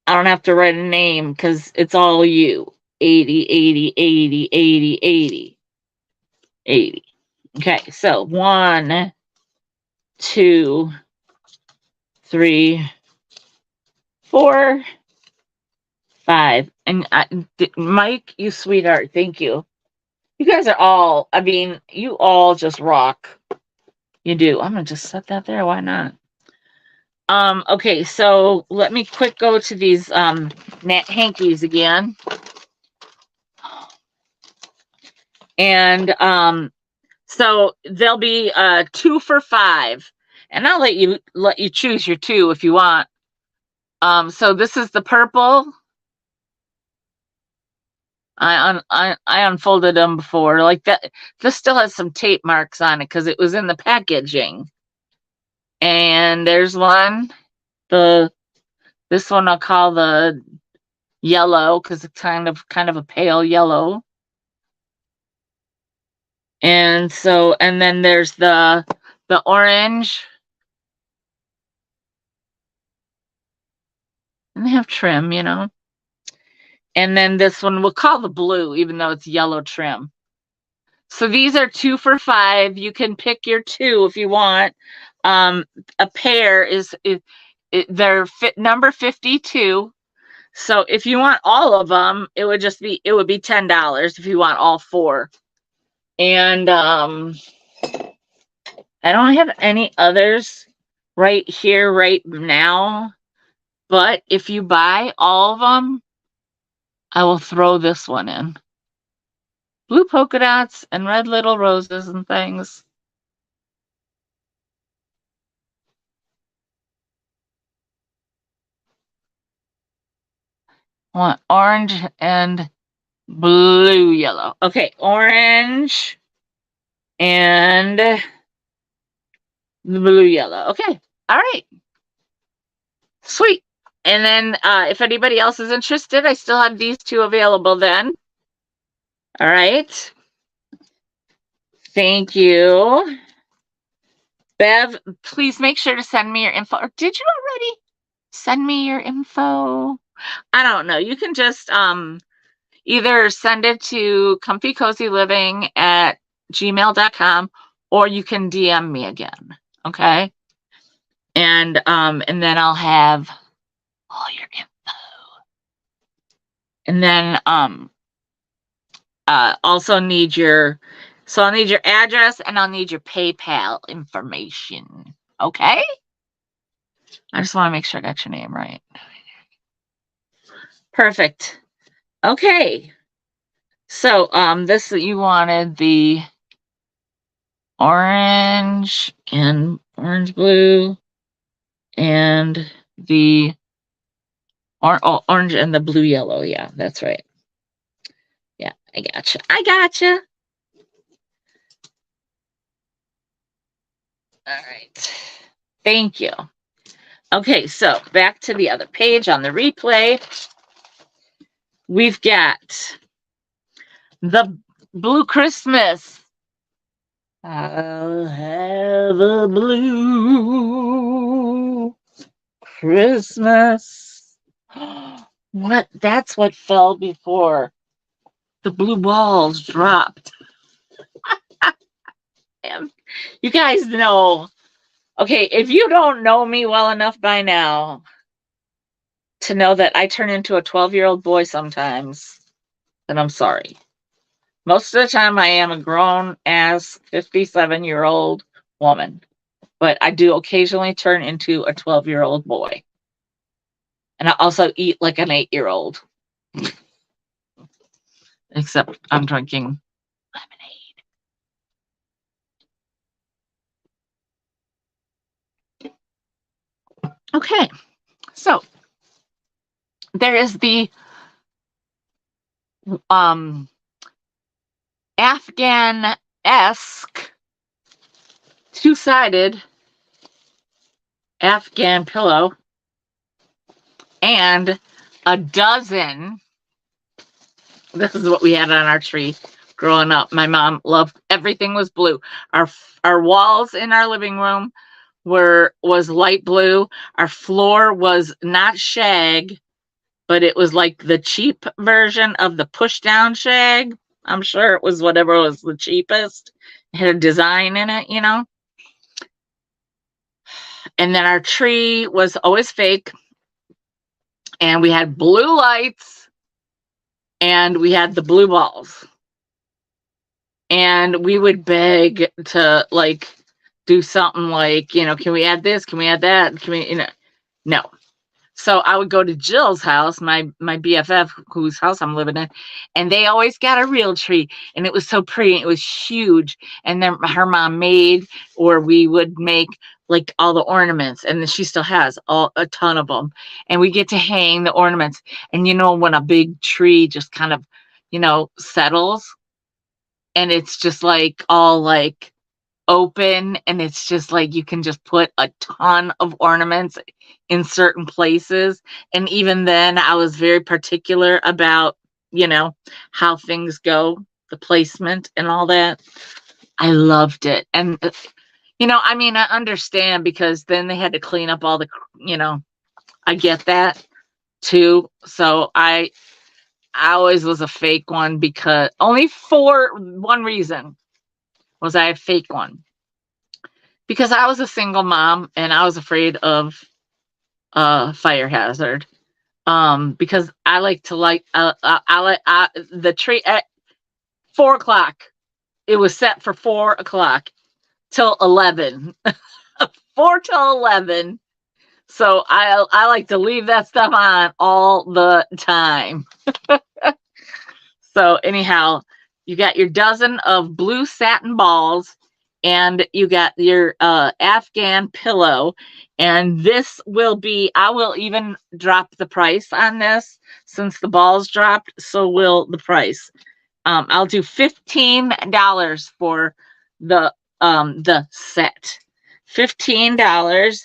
a name because it's all you. 80, 80, 80, 80, 80, 80. Okay, so 1, 2, 3, 4, 5. And Mike, you sweetheart, thank you. You guys are all, I mean, you all just rock. You do. I'm gonna just set that there. Why not? Okay, so let me quick go to these hankies again. And so they'll be 2 for $5. And I'll let you choose your 2 if you want. So this is the purple. I unfolded them before like that. This still has some tape marks on it because it was in the packaging. And there's one. This one I'll call the yellow because it's kind of a pale yellow. And then there's the orange. And they have trim, you know. And then this one we'll call the blue, even though it's yellow trim. So these are 2 for $5. You can pick your 2 if you want. A pair they're number 52. So if you want all of them, it would be $10 if you want all 4. And I don't have any others right here right now. But if you buy all of them, I will throw this one in. Blue polka dots and red little roses and things. I want orange and blue yellow. Okay, orange and blue yellow. Okay, all right. Sweet. And then if anybody else is interested, I still have these 2 available then. All right. Thank you. Bev, please make sure to send me your info. Or did you already send me your info. I don't know. You can just either send it to comfycozyliving@gmail.com, or you can DM me again. Okay. And then I'll have all your info. And then also need your, so I'll need your address and I'll need your PayPal information. Okay? I just want to make sure I got your name right. Perfect. Okay. So this, you wanted the orange and orange blue and the orange and the blue yellow. Yeah, that's right. Yeah, I gotcha. I gotcha. All right. Thank you. Okay, so back to the other page on the replay. We've got the Blue Christmas. I'll have a blue Christmas. What? That's what fell before the blue balls dropped. You guys know. Okay, if you don't know me well enough by now to know that I turn into a 12-year-old boy sometimes, then I'm sorry. Most of the time, I am a grown-ass 57-year-old woman, but I do occasionally turn into a 12-year-old boy. And I also eat like an 8-year-old. Except I'm drinking lemonade. Okay, so there is the Afghan-esque two-sided Afghan pillow and a dozen. This is what we had on our tree growing up. My mom loved, everything was blue. Our walls in our living room was light blue. Our floor was not shag, but it was like the cheap version of the push down shag. I'm sure it was whatever was the cheapest. It had a design in it, you know. And then our tree was always fake. And we had blue lights and we had the blue balls. And we would beg to like do something like, you know, can we add this? Can we add that? Can we, you know, no. So I would go to Jill's house, my BFF, whose house I'm living in, and they always got a real tree, and it was so pretty. It was huge, and then her mom made, or we would make like all the ornaments, and then she still has a ton of them, and we get to hang the ornaments. And you know, when a big tree just kind of, you know, settles, and it's just like all like open, and it's just like you can just put a ton of ornaments in certain places. And even then I was very particular about, you know, how things go, the placement and all that. I loved it. And you know, I mean, I understand, because then they had to clean up all the, you know, I get that too. So I always was a fake one, because only for one reason was I a fake one. Because I was a single mom and I was afraid of fire hazard. Because I like to the tree at 4:00. It was set for 4:00 till 11. 4 till 11. So I like to leave that stuff on all the time. So anyhow, you got your dozen of blue satin balls, and you got your Afghan pillow. And this will be, I will even drop the price on this, since the balls dropped, so will the price. I'll do $15 for the set. $15,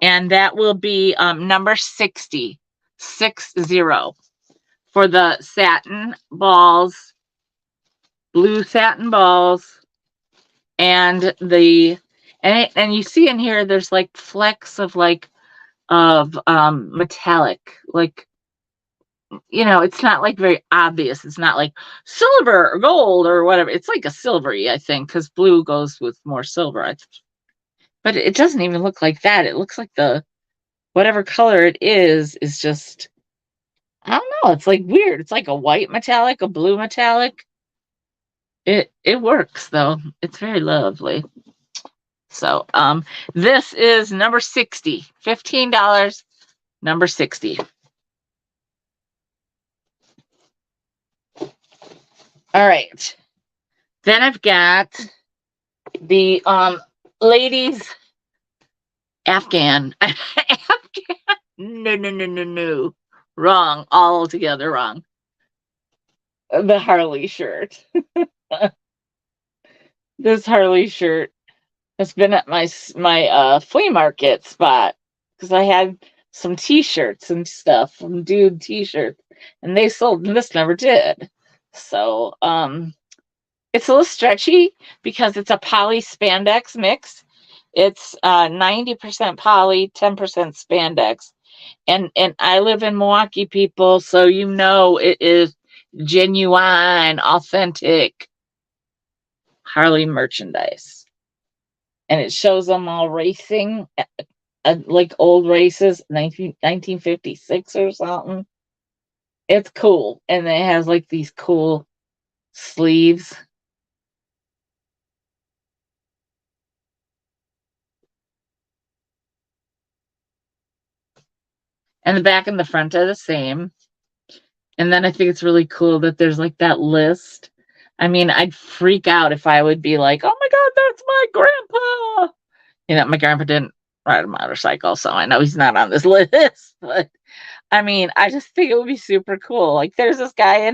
and that will be number 60 for the satin balls, blue satin balls. And and you see in here, there's like flecks of like of metallic, like, it's not like very obvious. It's not like silver or gold or whatever. It's like a silvery, I think, because blue goes with more silver. But it doesn't even look like that. It looks like the whatever color it is just, I don't know. It's like weird. It's like a white metallic, a blue metallic. It works though. It's very lovely. So this is number 60. $15, number 60. All right. Then I've got the ladies Afghan. Afghan. No, no, no, no, no. Wrong. Altogether wrong. The Harley shirt. This Harley shirt has been at my flea market spot because I had some t-shirts and stuff, some dude t-shirts, and they sold, and this never did. So it's a little stretchy because it's a poly spandex mix. It's 90% poly, 10% spandex. And I live in Milwaukee, people, so it is genuine, authentic Harley merchandise. And it shows them all racing, like old races, 1956 or something. It's cool. And it has like these cool sleeves. And the back and the front are the same. And then I think it's really cool that there's like that list. I mean, I'd freak out if I would be like, oh my God, that's my grandpa. My grandpa didn't ride a motorcycle, so I know he's not on this list. But I mean, I just think it would be super cool. Like there's this guy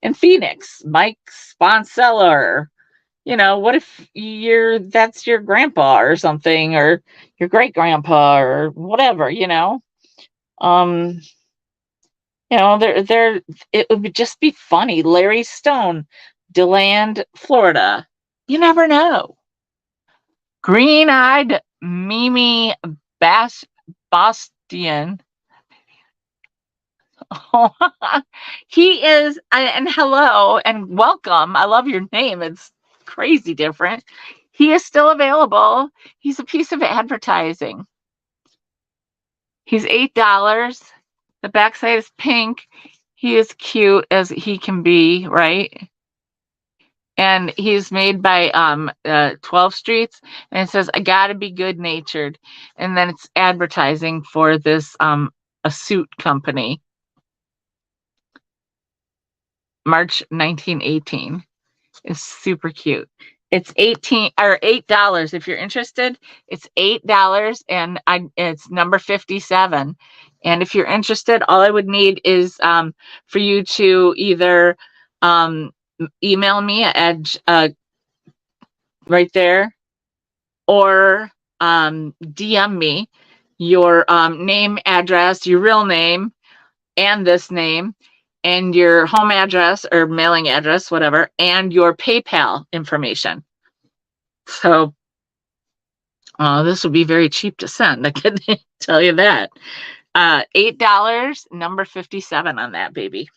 in Phoenix, Mike Sponseller. What if that's your grandpa or something, or your great grandpa or whatever, Um, they're it would just be funny. Larry Stone, DeLand, Florida. You never know. Green-eyed Mimi Bastian. Oh, he is, and hello and welcome. I love your name. It's crazy different. He is still available. He's a piece of advertising. He's $8. The backside is pink. He is cute as he can be, right? And he's made by 12 Streets, and it says, I gotta be good natured. And then it's advertising for this a suit company. March 1918. It's super cute. It's $8 if you're interested. It's $8 and it's number 57. And if you're interested, all I would need is for you to either email me at right there, or DM me your name, address, your real name, and this name, and your home address or mailing address, whatever, and your PayPal information. So this would be very cheap to send. I can tell you that. $8, number 57 on that baby.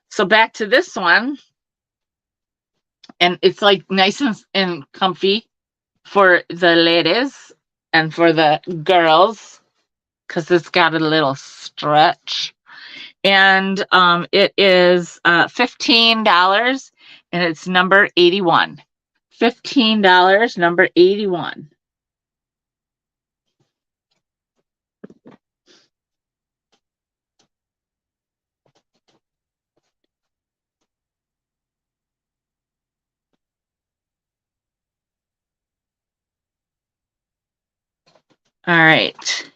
So back to this one. And it's like nice and comfy for the ladies and for the girls because it's got a little stretch. And it is $15 and it's number 81. $15, number 81. All right.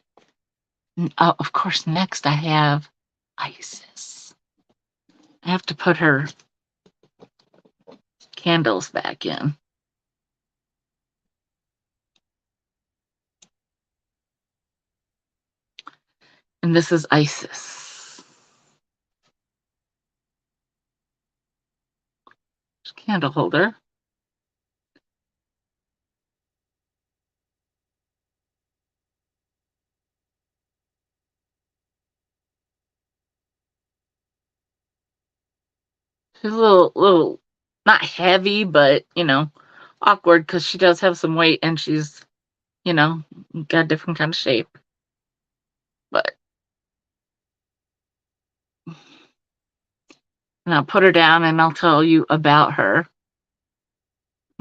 Of course, next I have Isis. I have to put her candles back in. And this is Isis. Candle holder. She's a little, not heavy, but, awkward because she does have some weight and she's, got a different kind of shape. But, and I'll put her down and I'll tell you about her.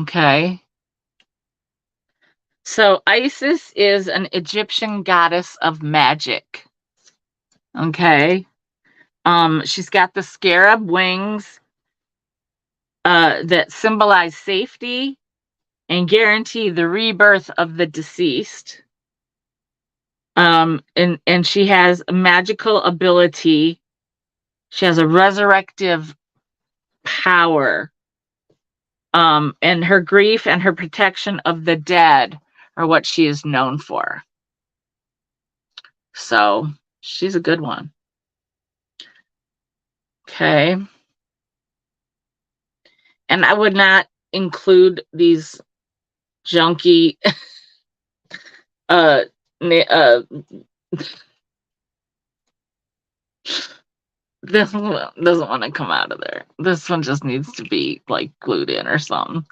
Okay. So Isis is an Egyptian goddess of magic. Okay. She's got the scarab wings that symbolize safety and guarantee the rebirth of the deceased. And she has a magical ability. She has a resurrective power. And her grief and her protection of the dead are what she is known for. So she's a good one. Okay. And I would not include these junky this one doesn't want to come out of there. This one just needs to be like glued in or something.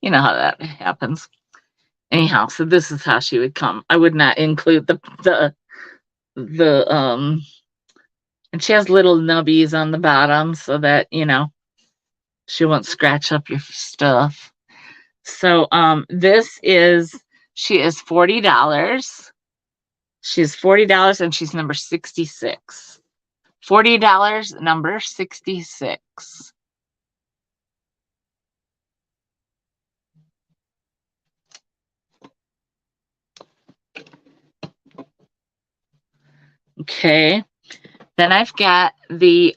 You know how that happens. Anyhow, so this is how she would come. I would not include the and she has little nubbies on the bottom so that, she won't scratch up your stuff. So she is $40. She's $40 and she's number 66. $40, number 66. Okay. Then I've got the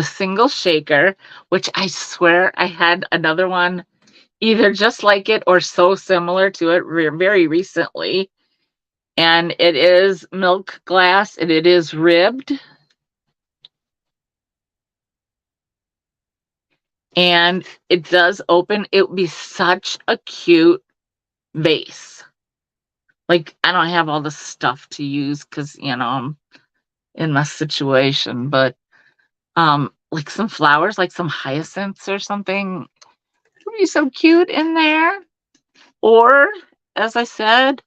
single shaker, which I swear I had another one either just like it or so similar to it very recently. And it is milk glass and it is ribbed. And it does open. It would be such a cute vase. Like, I don't have all the stuff to use because, I'm in my situation, but like some flowers, like some hyacinths or something would be so cute in there. Or, as I said,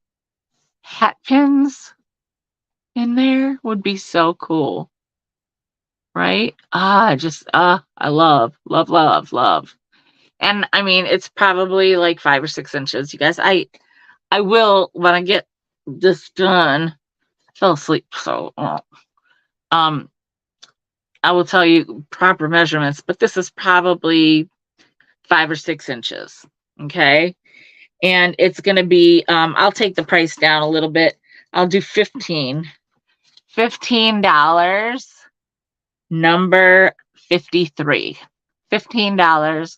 hat pins in there would be so cool. Right? I love, love, love, love. And I mean, it's probably like 5 or 6 inches. You guys, I will, when I get this done, I fell asleep. So, I will tell you proper measurements, but this is probably 5 or 6 inches. Okay. And it's going to be, I'll take the price down a little bit. I'll do $15. $15, number 53. $15,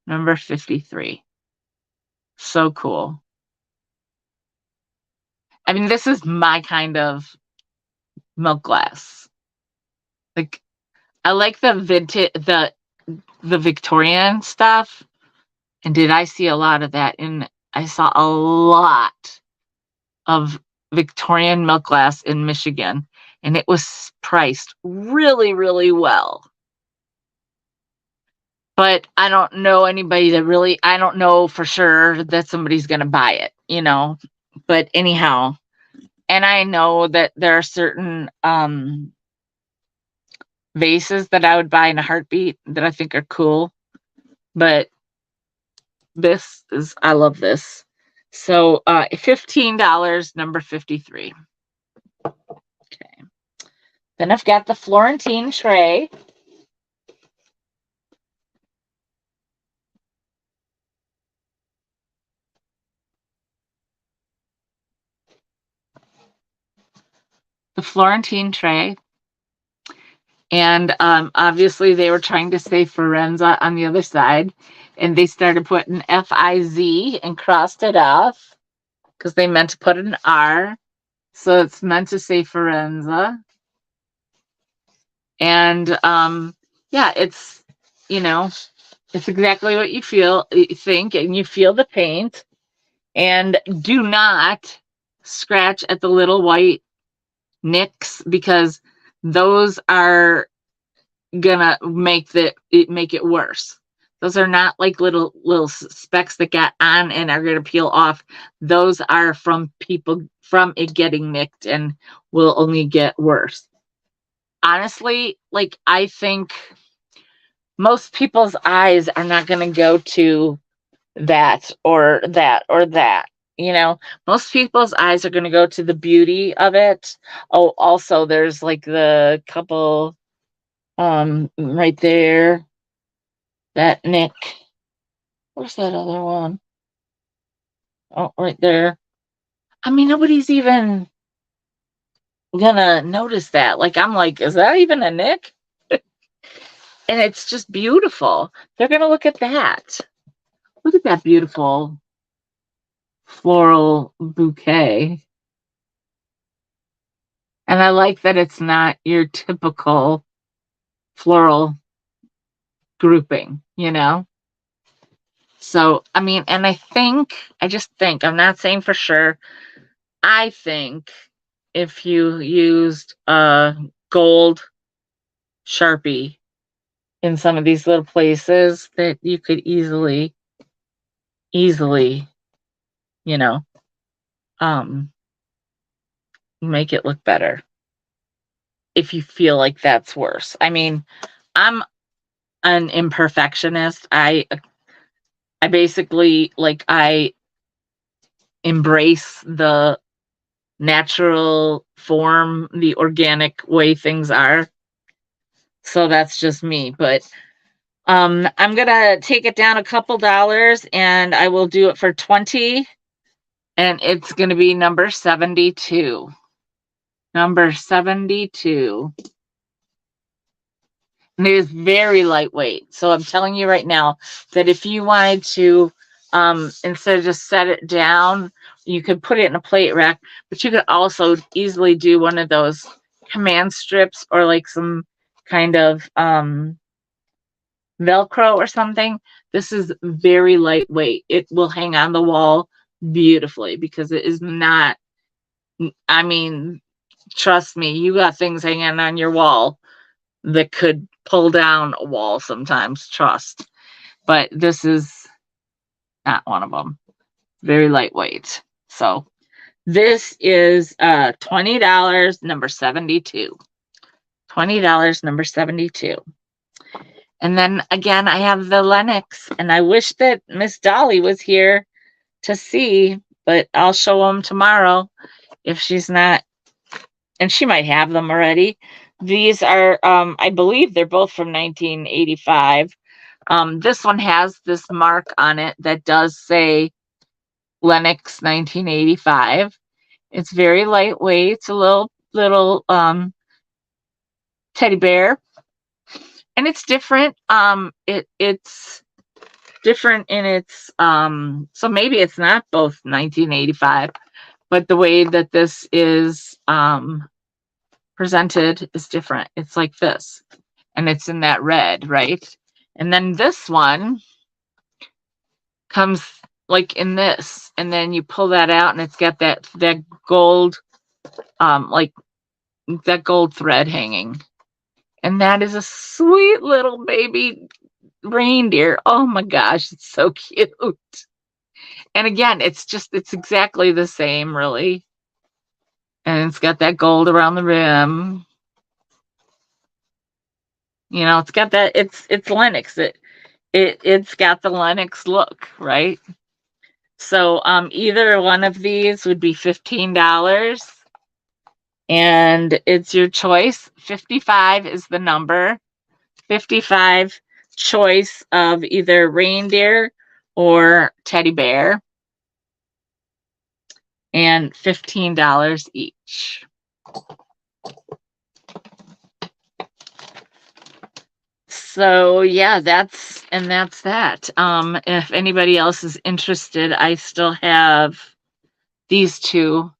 number 53. So cool. I mean, this is my kind of milk glass. Like, I like the vintage, the Victorian stuff. And did I see a lot of that? I saw a lot of Victorian milk glass in Michigan, and it was priced really, really well. But I don't know anybody that I don't know for sure that somebody's going to buy it, But anyhow, and I know that there are certain vases that I would buy in a heartbeat that I think are cool. But I love this. So $15, number 53. Okay. Then I've got the Florentine tray. The Florentine tray. And obviously they were trying to say Firenze on the other side. And they started putting F-I-Z and crossed it off because they meant to put an R. So it's meant to say Firenze. And yeah, it's, it's exactly what you think, and you feel the paint. And do not scratch at the little white nicks because those are gonna make it worse. Those are not like little specks that got on and are gonna peel off. Those are from it getting nicked and will only get worse. Honestly, like I think most people's eyes are not gonna go to that or that or that. You know, most people's eyes are gonna go to the beauty of it. Oh, also there's like the couple right there. That Nick. Where's that other one? Oh, right there. I mean, nobody's even gonna notice that. Like, I'm like, is that even a Nick? And it's just beautiful. They're gonna look at that. Look at that beautiful floral bouquet. And I like that it's not your typical floral grouping, you know? So, I mean, and I just think, I'm not saying for sure, I think if you used a gold Sharpie in some of these little places that you could easily, you know, um, make it look better if you feel like that's worse. I mean, I'm an imperfectionist. I basically like I embrace the natural form, the organic way things are. So that's just me, but I'm gonna take it down a couple dollars and I will do it for 20, and it's gonna be number 72. Number 72. And it is very lightweight. So I'm telling you right now that if you wanted to, instead of just set it down, you could put it in a plate rack, but you could also easily do one of those command strips or like some kind of Velcro or something. This is very lightweight. It will hang on the wall beautifully because it is not, I mean, trust me, you got things hanging on your wall that could pull down a wall sometimes, trust. But this is not one of them. Very lightweight. So this is $20, number 72. $20, number 72. And then again, I have the Lennox, and I wish that Miss Dolly was here to see, but I'll show them tomorrow if she's not, and she might have them already. These are, I believe they're both from 1985. This one has this mark on it that does say Lennox 1985. It's very lightweight. It's a little teddy bear, and it's different. It's different in its so maybe it's not both 1985, but the way that this is presented is different. It's like this, and it's in that red, right? And then this one comes like in this, and then you pull that out and it's got that gold like that gold thread hanging, and that is a sweet little baby reindeer. Oh my gosh, it's so cute. And again, it's exactly the same, really. And it's got that gold around the rim. You know, it's got that, it's Lennox. It's got the Lennox look, right? So either one of these would be $15. And it's your choice. 55 is the number. 55 choice of either reindeer or teddy bear. And $15 each. So yeah, that's that. If anybody else is interested, I still have these two.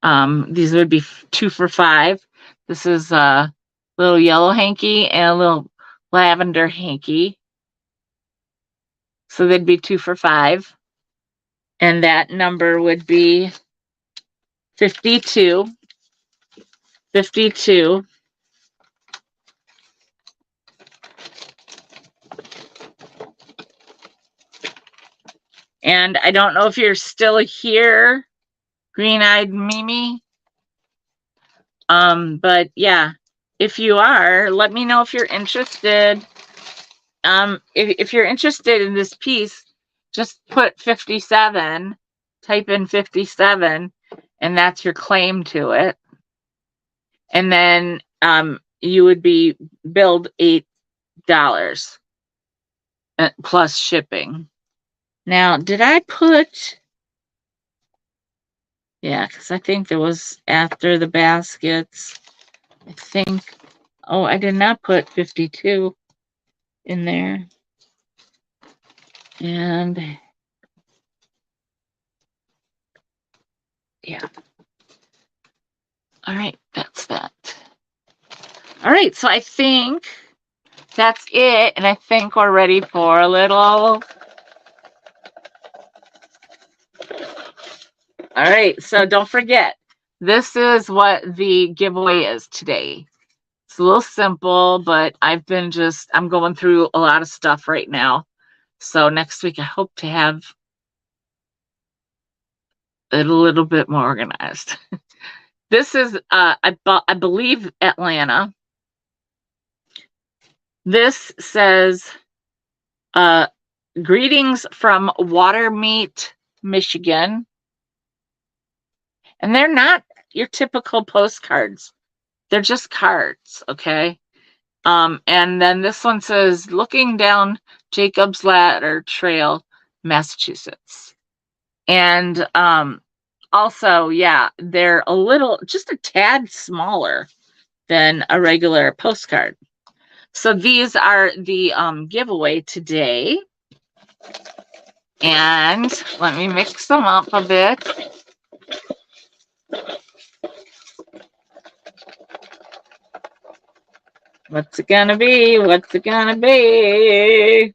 These would be 2 for $5. This is a little yellow hanky and a little lavender hanky. So they'd be 2 for $5. And that number would be 52. 52. And I don't know if you're still here, Green-Eyed Mimi. But yeah, if you are, let me know if you're interested. If you're interested in this piece, just put 57, type in 57, and that's your claim to it. And then you would be billed $8 plus shipping. Now, did I put... Yeah, because I think there was after the baskets. I think... Oh, I did not put 52 in there. And... Yeah. All right, that's that. All right, so I think that's it. And I think we're ready for a little... All right, so don't forget, this is what the giveaway is today. It's a little simple, but I'm going through a lot of stuff right now. So next week, I hope to have it a little bit more organized. This is, I believe, Atlanta. This says, greetings from Watermeet, Michigan. And they're not your typical postcards. They're just cards, okay? And then this one says, looking down Jacob's Ladder Trail, Massachusetts. And also, yeah, they're just a tad smaller than a regular postcard. So these are the giveaway today. And let me mix them up a bit. What's it gonna be? What's it gonna be?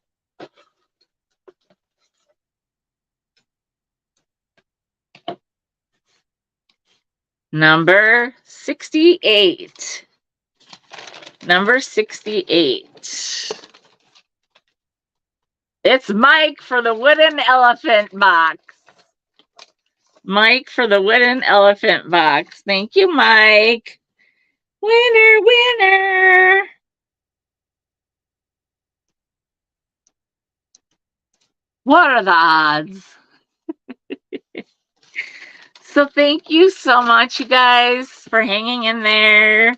Number 68. Number 68. It's Mike for the wooden elephant box. Mike for the wooden elephant box. Thank you, Mike. Winner, winner. What are the odds? So thank you so much, you guys, for hanging in there.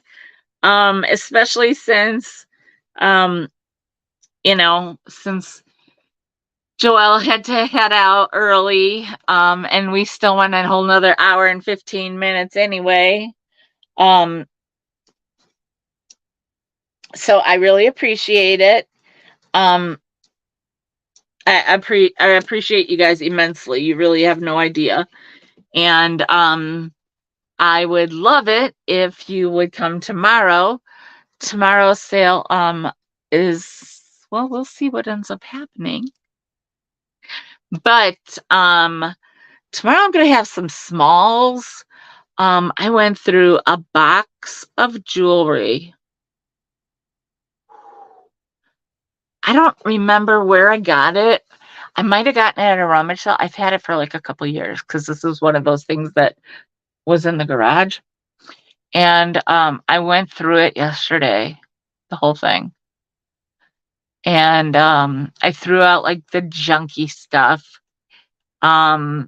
Especially since, since Joelle had to head out early, and we still went a whole nother hour and 15 minutes anyway. So I really appreciate it. I appreciate you guys immensely. You really have no idea. And I would love it if you would come tomorrow. Tomorrow's sale is, well, we'll see what ends up happening. But tomorrow I'm going to have some smalls. I went through a box of jewelry. I don't remember where I got it. I might have gotten it at a rummage sale. I've had it for like a couple years because this is one of those things that was in the garage. And I went through it yesterday, the whole thing. And I threw out like the junky stuff. I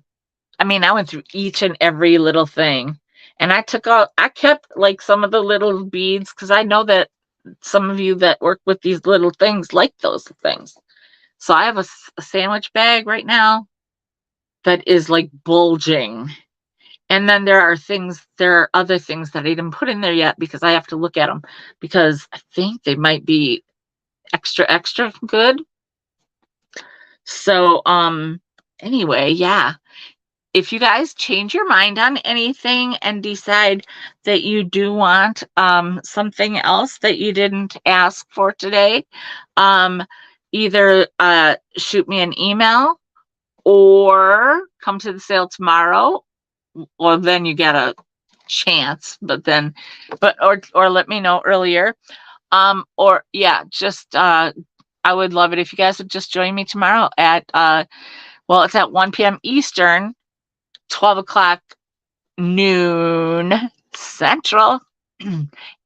went through each and every little thing. And I kept like some of the little beads because I know that some of you that work with these little things like those things. So I have a sandwich bag right now that is like bulging. And then there are other things that I didn't put in there yet because I have to look at them because I think they might be extra good. So, anyway, yeah. If you guys change your mind on anything and decide that you do want something else that you didn't ask for today, either shoot me an email or come to the sale tomorrow, or then you get a chance, or let me know earlier. I would love it if you guys would just join me tomorrow at Well, it's at 1 p.m. Eastern, 12 o'clock noon Central,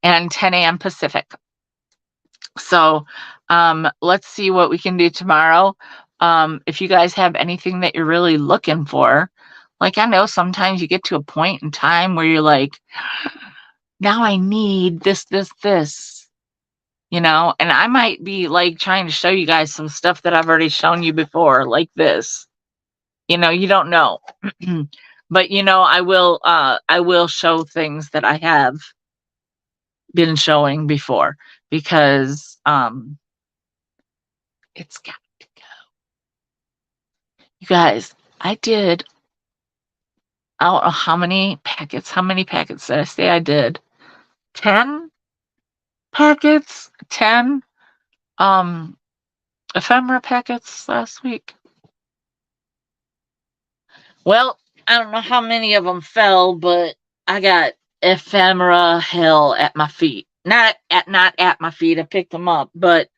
and 10 a.m. Pacific. So let's see what we can do tomorrow. If you guys have anything that you're really looking for, like I know sometimes you get to a point in time where you're like, now I need this, and I might be like trying to show you guys some stuff that I've already shown you before, like this. You don't know. But I will show things that I have been showing before because it's got to go. You guys, I don't know how many packets did I say I did? 10 packets? 10 ephemera packets last week. Well, I don't know how many of them fell, but I got ephemera hell at my feet. Not at my feet. I picked them up, but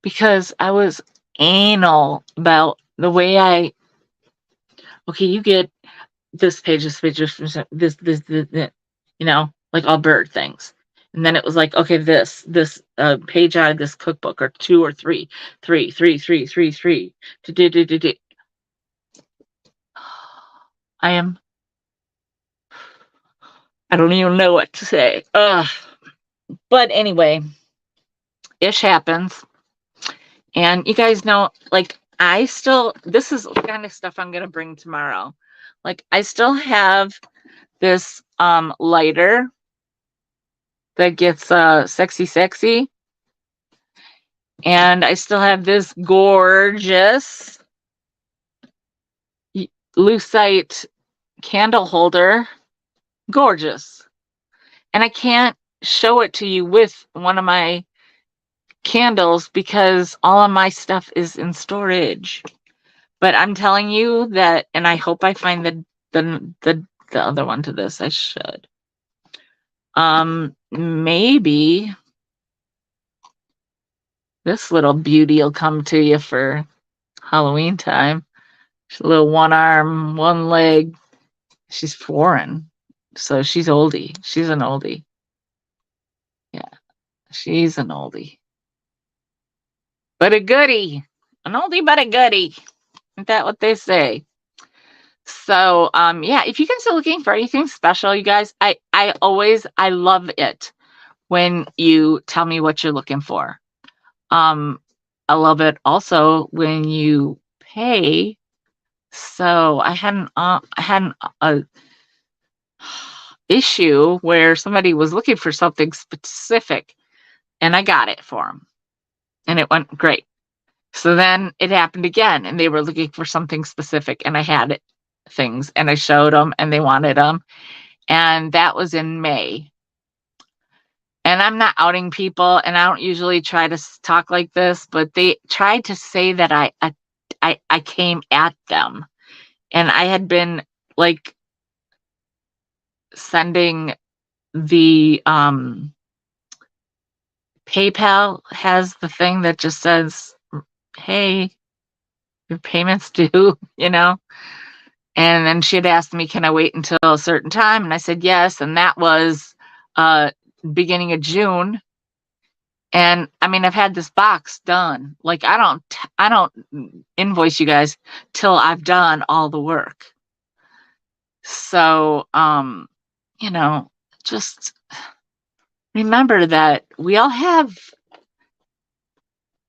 because I was anal about the way okay, you get this page, this, like all bird things. And then it was like, okay, this page out of this cookbook, or two or three. I don't even know what to say. But anyway, ish happens. And you guys know, like, this is the kind of stuff I'm going to bring tomorrow. Like, I still have this lighter that gets sexy. And I still have this gorgeous lucite candle holder. Gorgeous. And I can't show it to you with one of my candles because all of my stuff is in storage. But I'm telling you that, and I hope I find the other one to this. I should. Maybe this little beauty will come to you for Halloween time. She's a little one arm, one leg. She's foreign, so she's oldie. She's an oldie. Yeah, she's an oldie. But a goodie. An oldie but a goodie. Isn't that what they say? So yeah, if you guys are looking for anything special, you guys, I love it when you tell me what you're looking for. I love it also when you pay. So I had a issue where somebody was looking for something specific and I got it for them and it went great. So then it happened again and they were looking for something specific and I had it, things, and I showed them and they wanted them. And that was in May. And I'm not outing people and I don't usually try to talk like this, but they tried to say that I came at them. And I had been like sending the PayPal has the thing that just says, hey, your payment's due, And then she had asked me, can I wait until a certain time? And I said yes. And that was beginning of June. And I mean, I've had this box done. Like I don't invoice you guys till I've done all the work. So just remember that we all have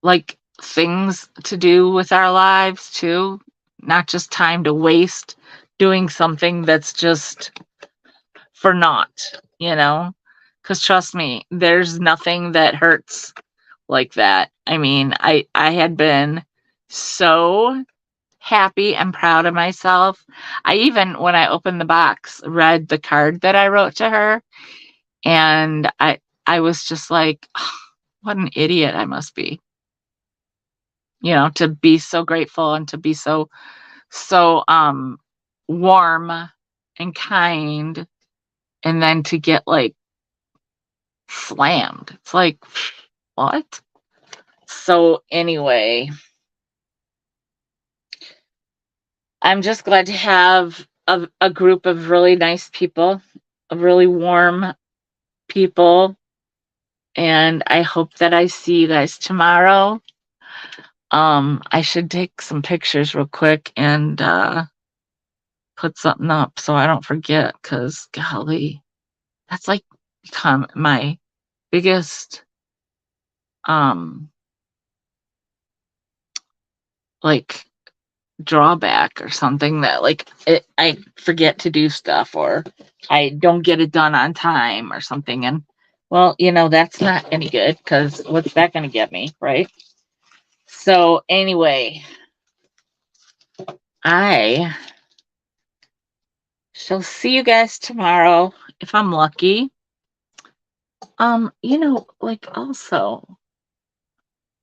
like things to do with our lives too, not just time to waste doing something that's just for naught, because trust me, there's nothing that hurts like that. I mean, I had been so happy and proud of myself. I even, when I opened the box, read the card that I wrote to her, and I was just like, oh, what an idiot I must be, to be so grateful and to be so warm and kind, and then to get like slammed. It's like, what? So anyway, I'm just glad to have a group of really nice people, really warm people. And I hope that I see you guys tomorrow. I should take some pictures real quick and put something up so I don't forget, because golly, that's like become my biggest like drawback or something, that like I forget to do stuff, or I don't get it done on time or something. And well, that's not any good, because what's that going to get me, right? So anyway, I shall see you guys tomorrow if I'm lucky. Like, also,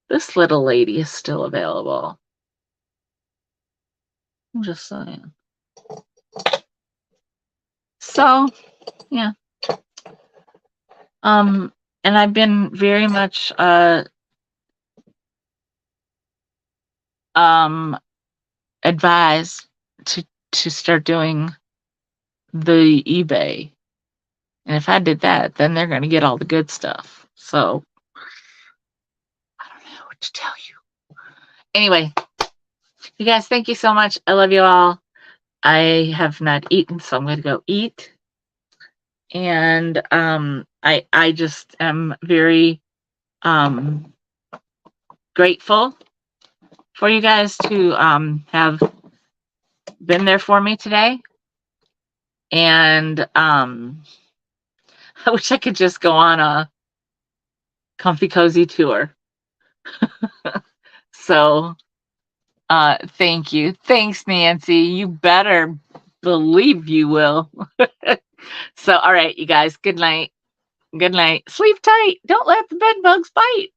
this little lady is still available. I'm just saying. So, yeah. And I've been very much advised to start doing the eBay. And if I did that, then they're going to get all the good stuff. So I don't know what to tell you. Anyway, you guys, thank you so much. I love you all. I have not eaten, so I'm going to go eat. And I just am very grateful for you guys to have been there for me today. And I wish I could just go on a comfy cozy tour. So thank you. Thanks, Nancy. You better believe you will. So all right, you guys, good night. Good night. Sleep tight. Don't let the bed bugs bite.